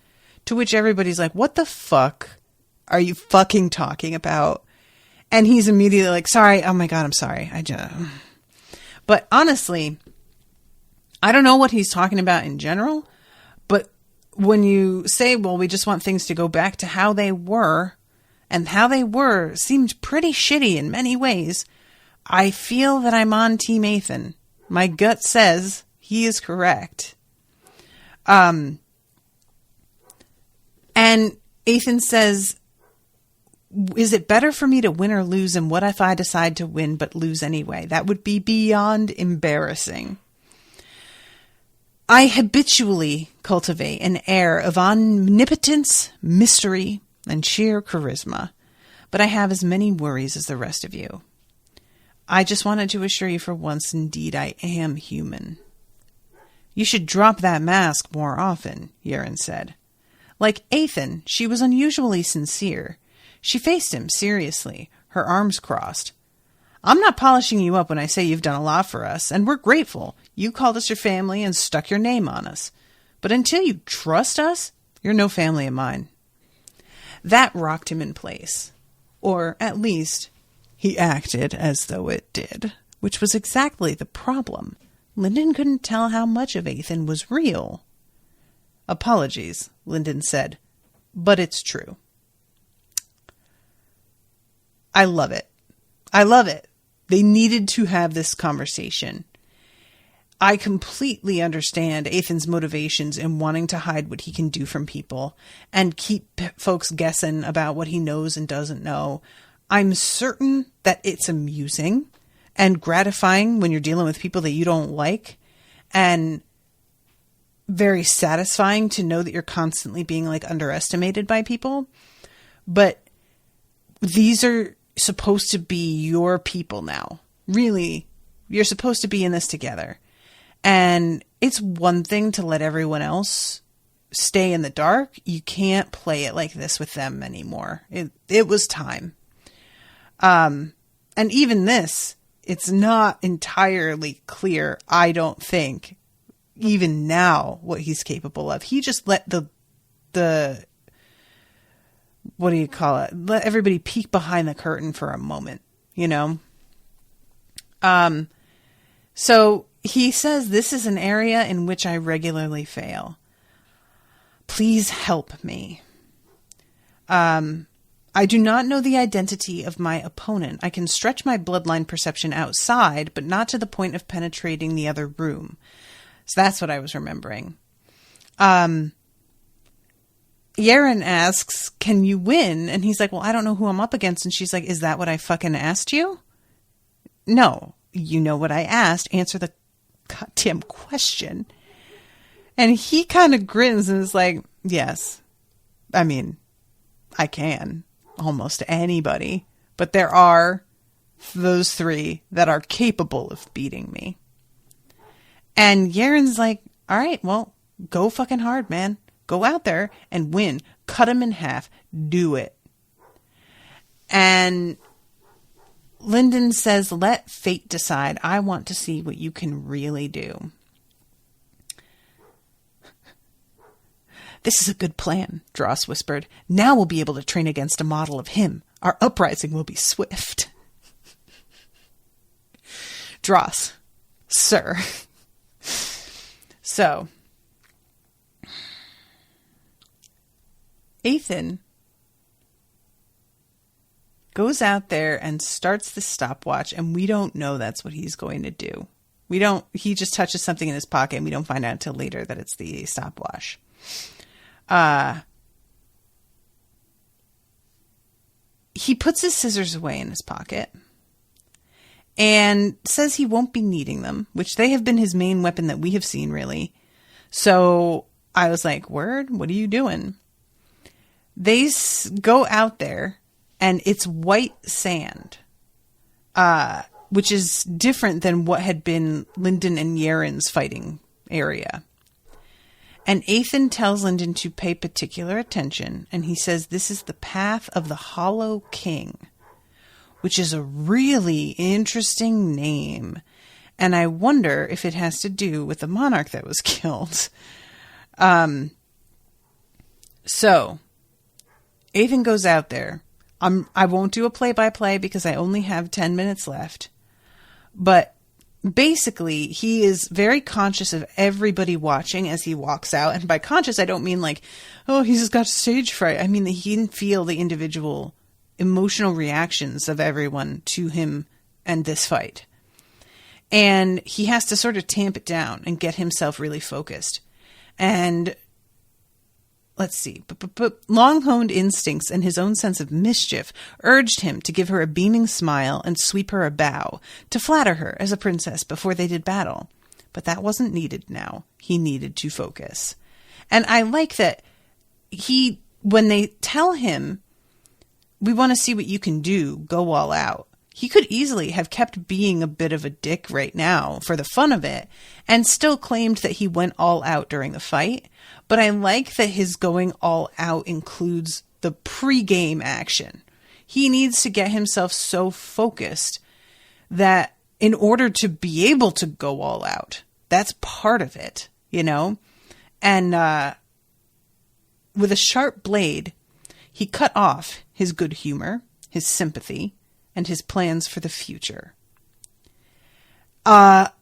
Speaker 2: To which everybody's like, what the fuck are you fucking talking about? And he's immediately like, sorry. Oh my God, I'm sorry. But honestly, I don't know what he's talking about in general. But when you say, well, we just want things to go back to how they were, and how they were seemed pretty shitty in many ways, I feel that I'm on Team Eithan. My gut says he is correct. And Eithan says, is it better for me to win or lose? And what if I decide to win but lose anyway? That would be beyond embarrassing. I habitually cultivate an air of omnipotence, mystery, and sheer charisma, but I have as many worries as the rest of you. I just wanted to assure you for once, indeed, I am human. You should drop that mask more often, Yeren said. Like Eithan, she was unusually sincere. She faced him seriously, her arms crossed. I'm not polishing you up when I say you've done a lot for us, and we're grateful. You called us your family and stuck your name on us. But until you trust us, you're no family of mine. That rocked him in place. Or, at least, he acted as though it did, which was exactly the problem. Lyndon couldn't tell how much of Eithan was real. Apologies, Lyndon said, but it's true. I love it. I love it. They needed to have this conversation. I completely understand Eithan's motivations in wanting to hide what he can do from people and keep folks guessing about what he knows and doesn't know. I'm certain that it's amusing and gratifying when you're dealing with people that you don't like, and very satisfying to know that you're constantly being like underestimated by people. But these are supposed to be your people now. Really, you're supposed to be in this together. And it's one thing to let everyone else stay in the dark. You can't play it like this with them anymore. It was time. And even this, it's not entirely clear, I don't think, even now, what he's capable of. He just let the what do you call it? Let everybody peek behind the curtain for a moment, you know? So he says, this is an area in which I regularly fail. Please help me. I do not know the identity of my opponent. I can stretch my bloodline perception outside, but not to the point of penetrating the other room. So that's what I was remembering. Yeren asks, can you win? And he's like, well, I don't know who I'm up against. And she's like, is that what I fucking asked you? No, you know what I asked. Answer the goddamn question. And he kind of grins and is like, yes, I mean, I can almost anybody, but there are those three that are capable of beating me. And Yeren's like, all right, well, go fucking hard, man. Go out there and win. Cut him in half. Do it. And Lyndon says, let fate decide. I want to see what you can really do. This is a good plan, Dross whispered. Now we'll be able to train against a model of him. Our uprising will be swift. Dross, sir. So, Eithan goes out there and starts the stopwatch, and we don't know that's what he's going to do. He just touches something in his pocket, and we don't find out until later that it's the stopwatch. He puts his scissors away in his pocket and says he won't be needing them, which they have been his main weapon that we have seen, really. So I was like, word, what are you doing? They go out there and it's white sand, which is different than what had been Lyndon and Yeren's fighting area. And Eithan tells Lyndon to pay particular attention, and he says this is the path of the Hollow King, which is a really interesting name. And I wonder if it has to do with the monarch that was killed. So, Eithan goes out there. I won't do a play-by-play because I only have 10 minutes left. But basically, he is very conscious of everybody watching as he walks out. And by conscious, I don't mean like, oh, he's just got stage fright. I mean that he can feel the individual emotional reactions of everyone to him and this fight. And he has to sort of tamp it down and get himself really focused. And let's see, but long-honed instincts and his own sense of mischief urged him to give her a beaming smile and sweep her a bow, to flatter her as a princess before they did battle. But that wasn't needed now. He needed to focus. And I like that when they tell him, we want to see what you can do, go all out. He could easily have kept being a bit of a dick right now for the fun of it and still claimed that he went all out during the fight. But I like that his going all out includes the pre-game action. He needs to get himself so focused that in order to be able to go all out, that's part of it, you know? And with a sharp blade, he cut off his good humor, his sympathy, and his plans for the future. Well,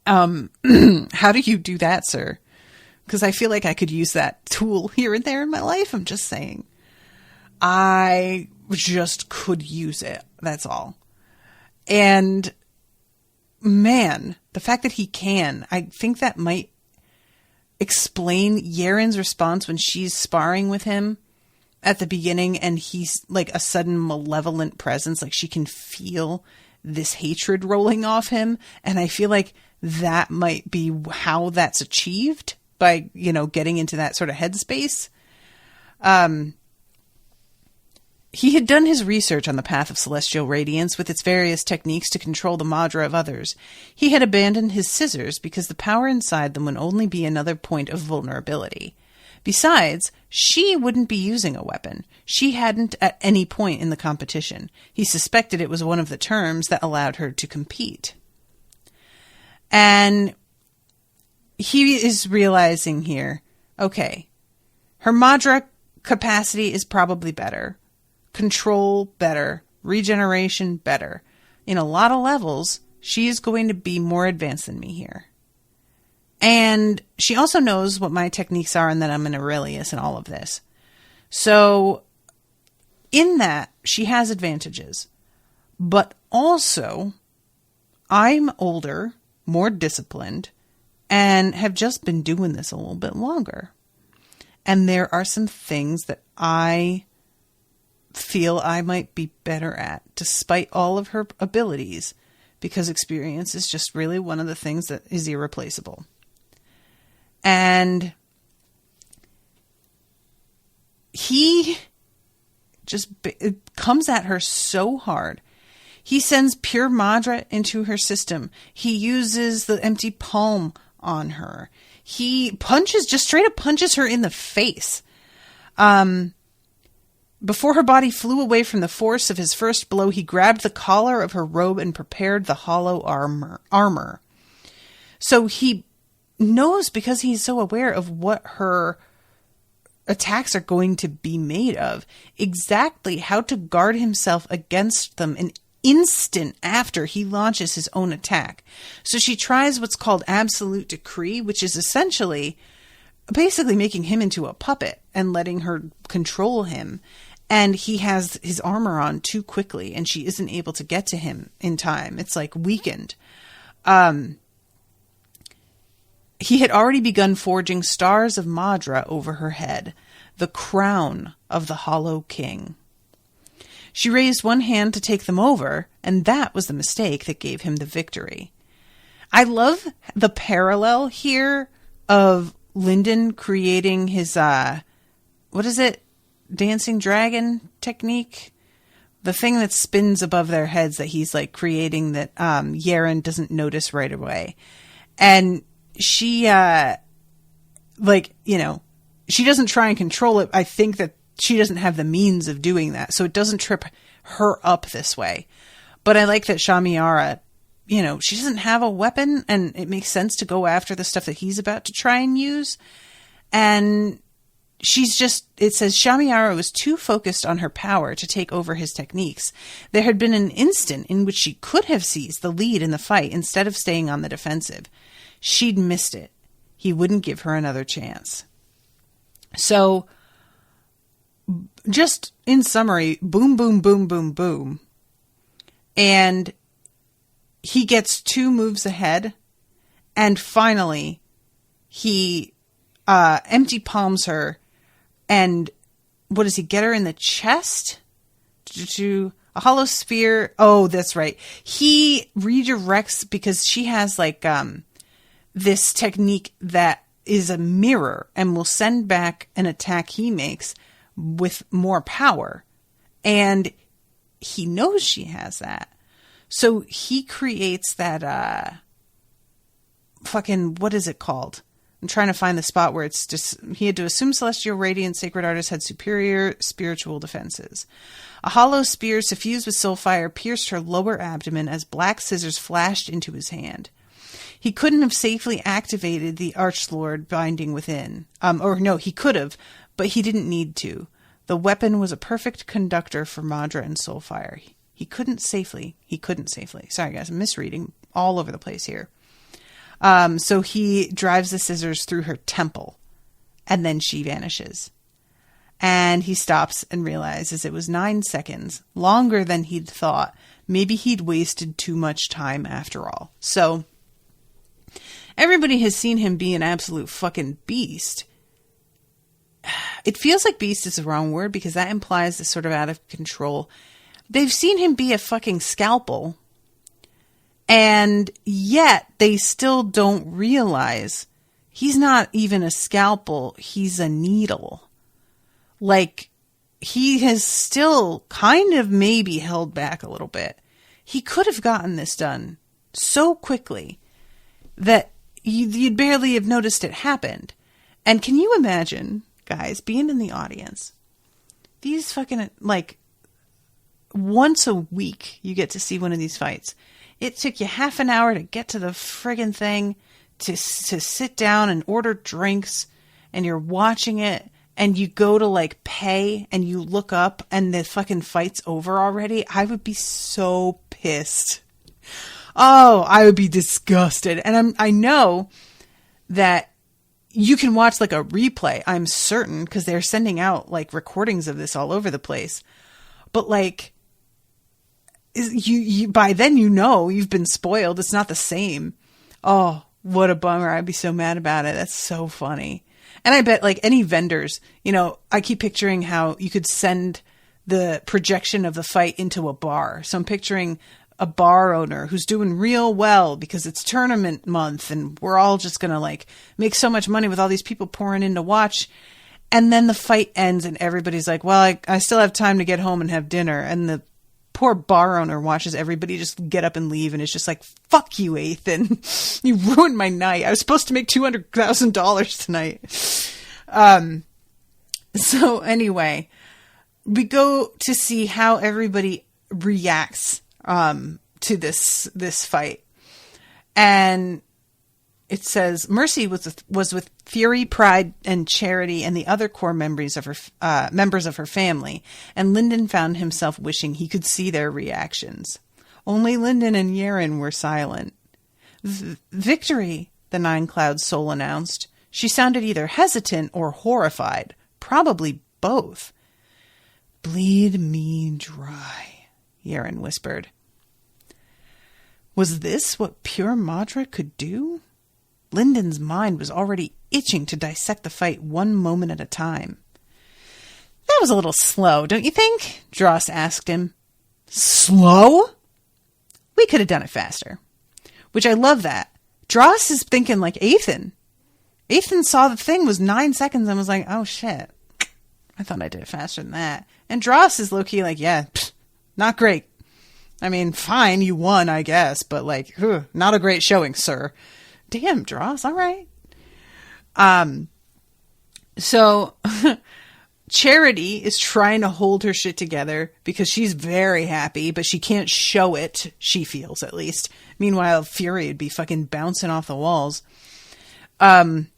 Speaker 2: how do you do that, sir? Because I feel like I could use that tool here and there in my life. I'm just saying. I just could use it. That's all. And man, the fact that he can, I think that might explain Yaren's response when she's sparring with him at the beginning and he's like a sudden malevolent presence. Like she can feel this hatred rolling off him. And I feel like that might be how that's achieved by, you know, getting into that sort of headspace. He had done his research on the path of celestial radiance with its various techniques to control the Madra of others. He had abandoned his scissors because the power inside them would only be another point of vulnerability. Besides, she wouldn't be using a weapon. She hadn't at any point in the competition. He suspected it was one of the terms that allowed her to compete. And he is realizing here, okay, her Madra capacity is probably better. Control better. Regeneration better. In a lot of levels, she is going to be more advanced than me here. And she also knows what my techniques are and that I'm an Aurelius and all of this. So in that, she has advantages. But also, I'm older, more disciplined, and have just been doing this a little bit longer. And there are some things that I feel I might be better at, despite all of her abilities, because experience is just really one of the things that is irreplaceable. And he just comes at her so hard. He sends pure Madra into her system. He uses the empty palm on her. He just straight up punches her in the face. Before her body flew away from the force of his first blow, he grabbed the collar of her robe and prepared the hollow armor. So he knows, because he's so aware of what her attacks are going to be made of, exactly how to guard himself against them an instant after he launches his own attack. So she tries what's called absolute decree, which is essentially basically making him into a puppet and letting her control him. And he has his armor on too quickly and she isn't able to get to him in time. It's like weakened. He had already begun forging stars of Madra over her head, the crown of the Hollow King. She raised one hand to take them over, and that was the mistake that gave him the victory. I love the parallel here of Lyndon creating his, dancing dragon technique? The thing that spins above their heads that he's like creating that Yaren doesn't notice right away. And she, she doesn't try and control it. I think that she doesn't have the means of doing that. So it doesn't trip her up this way. But I like that Shamiara, you know, she doesn't have a weapon, and it makes sense to go after the stuff that he's about to try and use. And it says Shamiara was too focused on her power to take over his techniques. There had been an instant in which she could have seized the lead in the fight instead of staying on the defensive. She'd missed it. He wouldn't give her another chance. So, just in summary, boom, boom, boom, boom, boom. And he gets 2 moves ahead. And finally, he empty palms her. And what does he get her in the chest? To a hollow spear. Oh, that's right. He redirects because she has like this technique that is a mirror and will send back an attack he makes with more power. And he knows she has that. So he creates that fucking, what is it called? I'm trying to find the spot where it's just, he had to assume celestial radiant sacred artists had superior spiritual defenses. A hollow spear suffused with soulfire pierced her lower abdomen as black scissors flashed into his hand. He couldn't have safely activated the Archlord binding within. He could have, but he didn't need to. The weapon was a perfect conductor for Madra and Soulfire. He couldn't safely. Sorry, guys, I'm misreading all over the place here. So he drives the scissors through her temple, and then she vanishes. And he stops and realizes it was 9 seconds, longer than he'd thought. Maybe he'd wasted too much time after all. So everybody has seen him be an absolute fucking beast. It feels like beast is the wrong word because that implies this sort of out of control. They've seen him be a fucking scalpel, and yet they still don't realize he's not even a scalpel. He's a needle. Like, he has still kind of maybe held back a little bit. He could have gotten this done so quickly that you'd barely have noticed it happened. And can you imagine, guys, being in the audience? These fucking, like, once a week you get to see one of these fights. It took you half an hour to get to the friggin' thing, to sit down and order drinks, and you're watching it, and you go to like pay and you look up and the fucking fight's over already. I would be so pissed. Oh, I would be disgusted. And I know that you can watch like a replay, I'm certain, because they're sending out like recordings of this all over the place. But like, you by then you know you've been spoiled. It's not the same. Oh, what a bummer. I'd be so mad about it. That's so funny. And I bet like any vendors, you know, I keep picturing how you could send the projection of the fight into a bar. So I'm picturing a bar owner who's doing real well because it's tournament month and we're all just going to like make so much money with all these people pouring in to watch. And then the fight ends and everybody's like, well, I still have time to get home and have dinner. And the poor bar owner watches everybody just get up and leave. And it's just like, fuck you, Eithan. You ruined my night. I was supposed to make $200,000 tonight. So anyway, we go to see how everybody reacts to this fight. And it says Mercy was with Fury, Pride, and Charity, and the other core members of her family. And Lyndon found himself wishing he could see their reactions. Only Lyndon and Yaren were silent. Victory, the Nine Clouds soul announced. She sounded either hesitant or horrified, probably both. Bleed me dry, Yaren whispered. Was this what pure Madra could do? Lyndon's mind was already itching to dissect the fight one moment at a time. That was a little slow, don't you think? Dross asked him. Slow? We could have done it faster. Which I love that. Dross is thinking like Eithan. Eithan saw the thing was 9 seconds and was like, oh shit. I thought I did it faster than that. And Dross is low-key like, yeah, not great. I mean, fine, you won, I guess, but like, not a great showing, sir. Damn, Dross, all right. So Charity is trying to hold her shit together because she's very happy, but she can't show it, she feels at least. Meanwhile, Fury would be fucking bouncing off the walls. And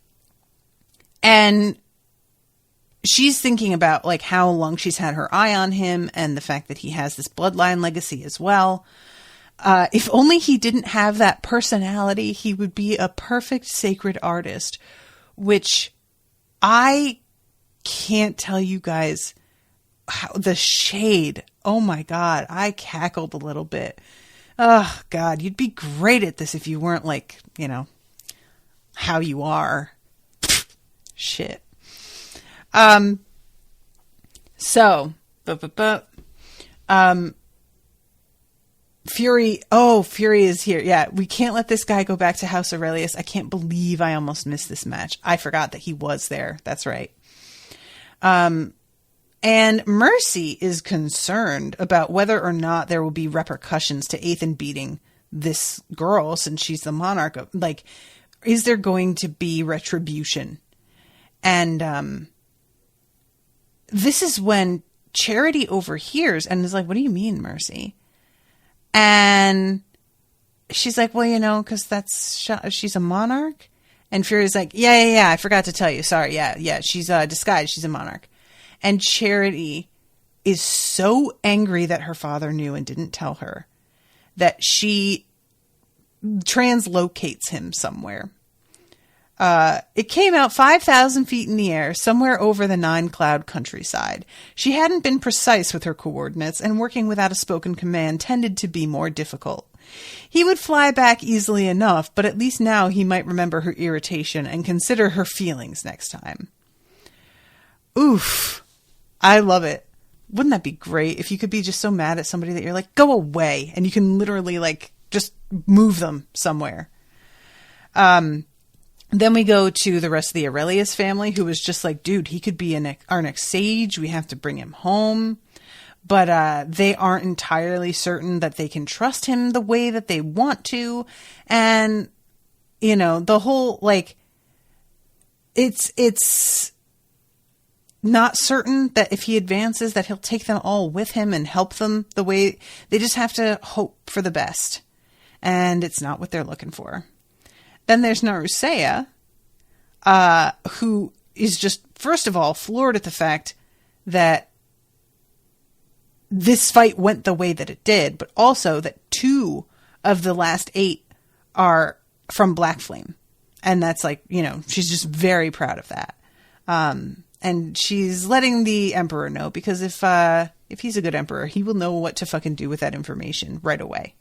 Speaker 2: she's thinking about like how long she's had her eye on him and the fact that he has this bloodline legacy as well. If only he didn't have that personality, he would be a perfect sacred artist, which I can't tell you guys how the shade. Oh my God. I cackled a little bit. Oh God, you'd be great at this if you weren't like, you know, how you are. Shit. Fury is here. Yeah, we can't let this guy go back to House Aurelius. I can't believe I almost missed this match. I forgot that he was there. That's right. And Mercy is concerned about whether or not there will be repercussions to Eithan beating this girl since she's the monarch of, like, is there going to be retribution? And, this is when Charity overhears and is like, what do you mean, Mercy? And she's like, well, you know, cause she's a monarch. And Fury's like, yeah. I forgot to tell you. Sorry. Yeah. She's disguised. She's a monarch. And Charity is so angry that her father knew and didn't tell her that she translocates him somewhere. It came out 5,000 feet in the air, somewhere over the 9-cloud countryside. She hadn't been precise with her coordinates, and working without a spoken command tended to be more difficult. He would fly back easily enough, but at least now he might remember her irritation and consider her feelings next time. Oof. I love it. Wouldn't that be great if you could be just so mad at somebody that you're like, go away, and you can literally like just move them somewhere. Then we go to the rest of the Aurelius family, who was just like, dude, he could be our next sage. We have to bring him home. But they aren't entirely certain that they can trust him the way that they want to. And, you know, the whole, like, it's not certain that if he advances that he'll take them all with him and help them the way they just have to hope for the best. And it's not what they're looking for. Then there's Narucea, who is just, first of all, floored at the fact that this fight went the way that it did, but also that 2 of the last 8 are from Black Flame. And that's like, you know, she's just very proud of that. And she's letting the Emperor know, because if he's a good Emperor, he will know what to fucking do with that information right away.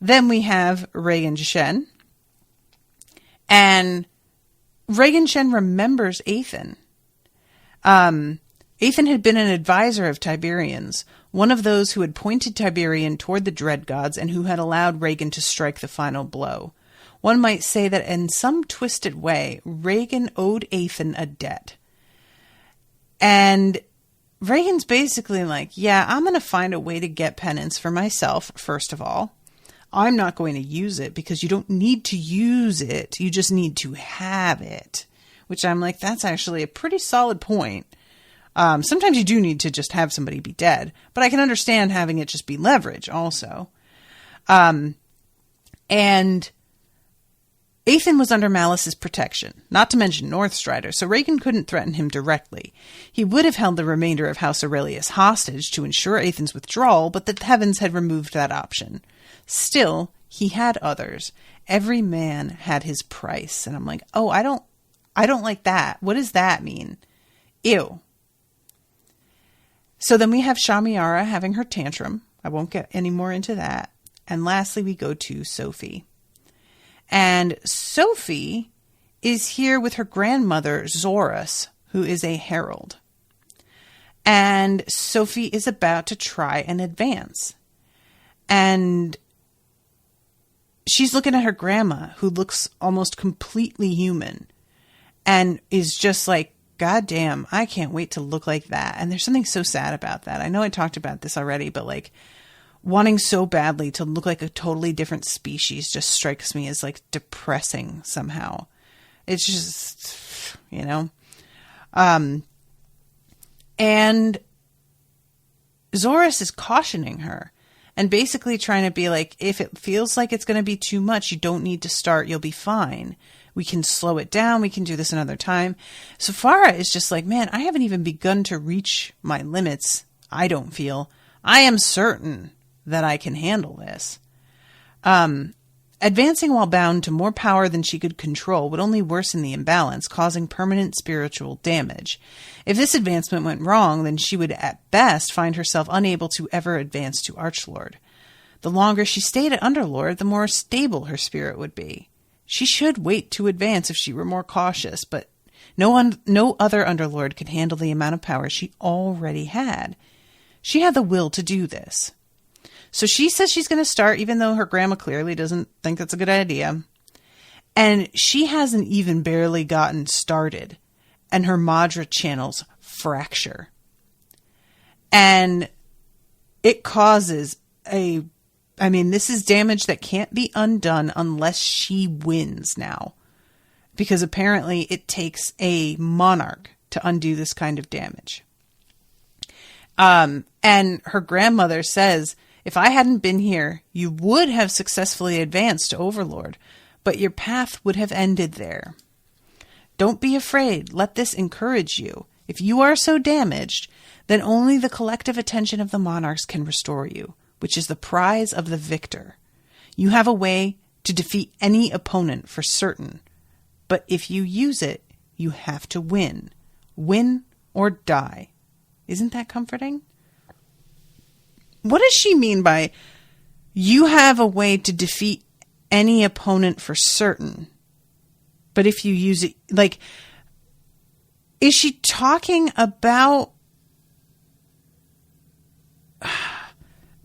Speaker 2: Then we have Regan Shen. And Regan Shen remembers Eithan. Eithan had been an advisor of Tiberian's, one of those who had pointed Tiberian toward the dread gods and who had allowed Regan to strike the final blow. One might say that in some twisted way, Regan owed Eithan a debt. And Regan's basically like, yeah, I'm going to find a way to get penance for myself, first of all. I'm not going to use it because you don't need to use it. You just need to have it. Which I'm like, that's actually a pretty solid point. Sometimes you do need to just have somebody be dead. But I can understand having it just be leverage also. And Eithan was under Malice's protection, not to mention Northstrider, so Regan couldn't threaten him directly. He would have held the remainder of House Aurelius hostage to ensure Eithan's withdrawal, but the heavens had removed that option. Still, he had others. Every man had his price. And I'm like, oh, I don't like that. What does that mean? Ew. So then we have Shamiara having her tantrum. I won't get any more into that. And lastly, we go to Sophie. And Sophie is here with her grandmother, Zorus, who is a herald. And Sophie is about to try and advance. And she's looking at her grandma, who looks almost completely human, and is just like, God damn, I can't wait to look like that. And there's something so sad about that. I know I talked about this already, but like wanting so badly to look like a totally different species just strikes me as like depressing somehow. It's just, you know. And Zorus is cautioning her and basically trying to be like, if it feels like it's going to be too much, you don't need to start. You'll be fine. We can slow it down. We can do this another time. Safara is just like, man, I haven't even begun to reach my limits. I don't feel. I am certain that I can handle this. Advancing while bound to more power than she could control would only worsen the imbalance, causing permanent spiritual damage. If this advancement went wrong, then she would at best find herself unable to ever advance to Archlord. The longer she stayed at Underlord, the more stable her spirit would be. She should wait to advance if she were more cautious, but no other Underlord could handle the amount of power she already had. She had the will to do this. So she says she's going to start, even though her grandma clearly doesn't think that's a good idea. And she hasn't even barely gotten started. And her Madra channels fracture. And it causes this is damage that can't be undone unless she wins now. Because apparently it takes a monarch to undo this kind of damage. And her grandmother says, if I hadn't been here, you would have successfully advanced to Overlord, but your path would have ended there. Don't be afraid. Let this encourage you. If you are so damaged, then only the collective attention of the monarchs can restore you, which is the prize of the victor. You have a way to defeat any opponent for certain, but if you use it, you have to win. Win or die. Isn't that comforting? What does she mean by you have a way to defeat any opponent for certain, but if you use it, like, is she talking about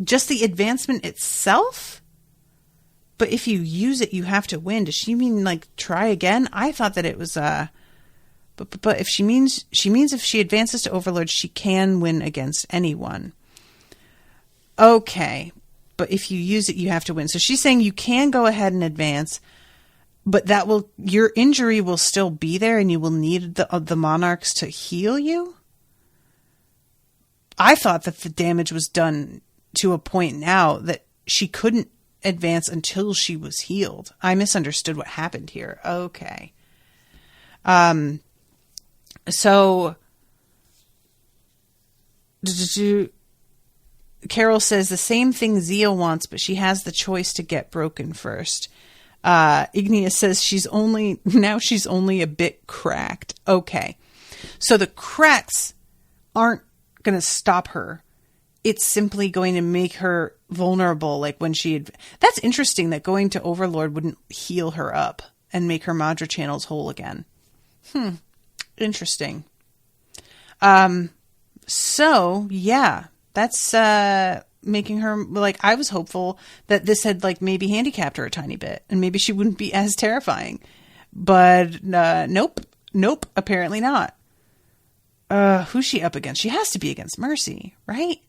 Speaker 2: just the advancement itself? But if you use it, you have to win. Does she mean like try again? I thought that it was but if she means if she advances to Overlord, she can win against anyone. Okay, but if you use it, you have to win. So she's saying you can go ahead and advance, but your injury will still be there, and you will need the monarchs to heal you. I thought that the damage was done to a point now that she couldn't advance until she was healed. I misunderstood what happened here. Okay. So Carol says the same thing Zia wants, but she has the choice to get broken first. Igneous says she's only a bit cracked. Okay. So the cracks aren't going to stop her. It's simply going to make her vulnerable. Like when that's interesting that going to Overlord wouldn't heal her up and make her Madra channels whole again. Interesting. So yeah, that's, making her like, I was hopeful that this had like maybe handicapped her a tiny bit and maybe she wouldn't be as terrifying, but, nope, apparently not. Who's she up against? She has to be against Mercy, right?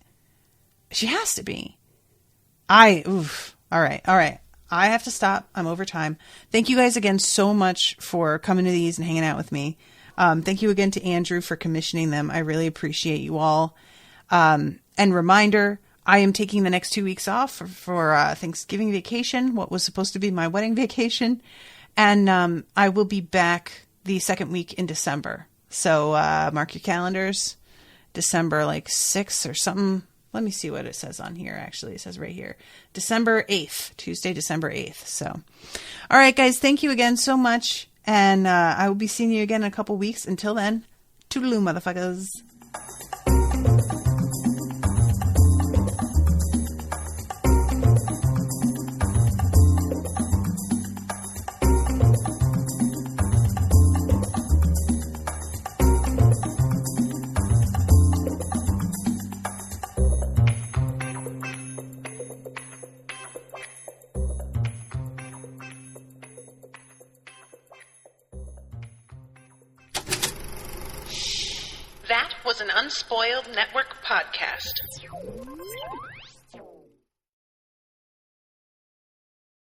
Speaker 2: She has to be. All right. I have to stop. I'm over time. Thank you guys again so much for coming to these and hanging out with me. Thank you again to Andrew for commissioning them. I really appreciate you all. And reminder, I am taking the next 2 weeks off for Thanksgiving vacation, what was supposed to be my wedding vacation. And I will be back the second week in December. So mark your calendars, December 6th or something. Let me see what it says on here. Actually, it says right here, December 8th, Tuesday, December 8th. So, all right, guys, thank you again so much. And I will be seeing you again in a couple weeks. Until then, toodaloo, motherfuckers.
Speaker 1: That was an Unspoiled Network podcast.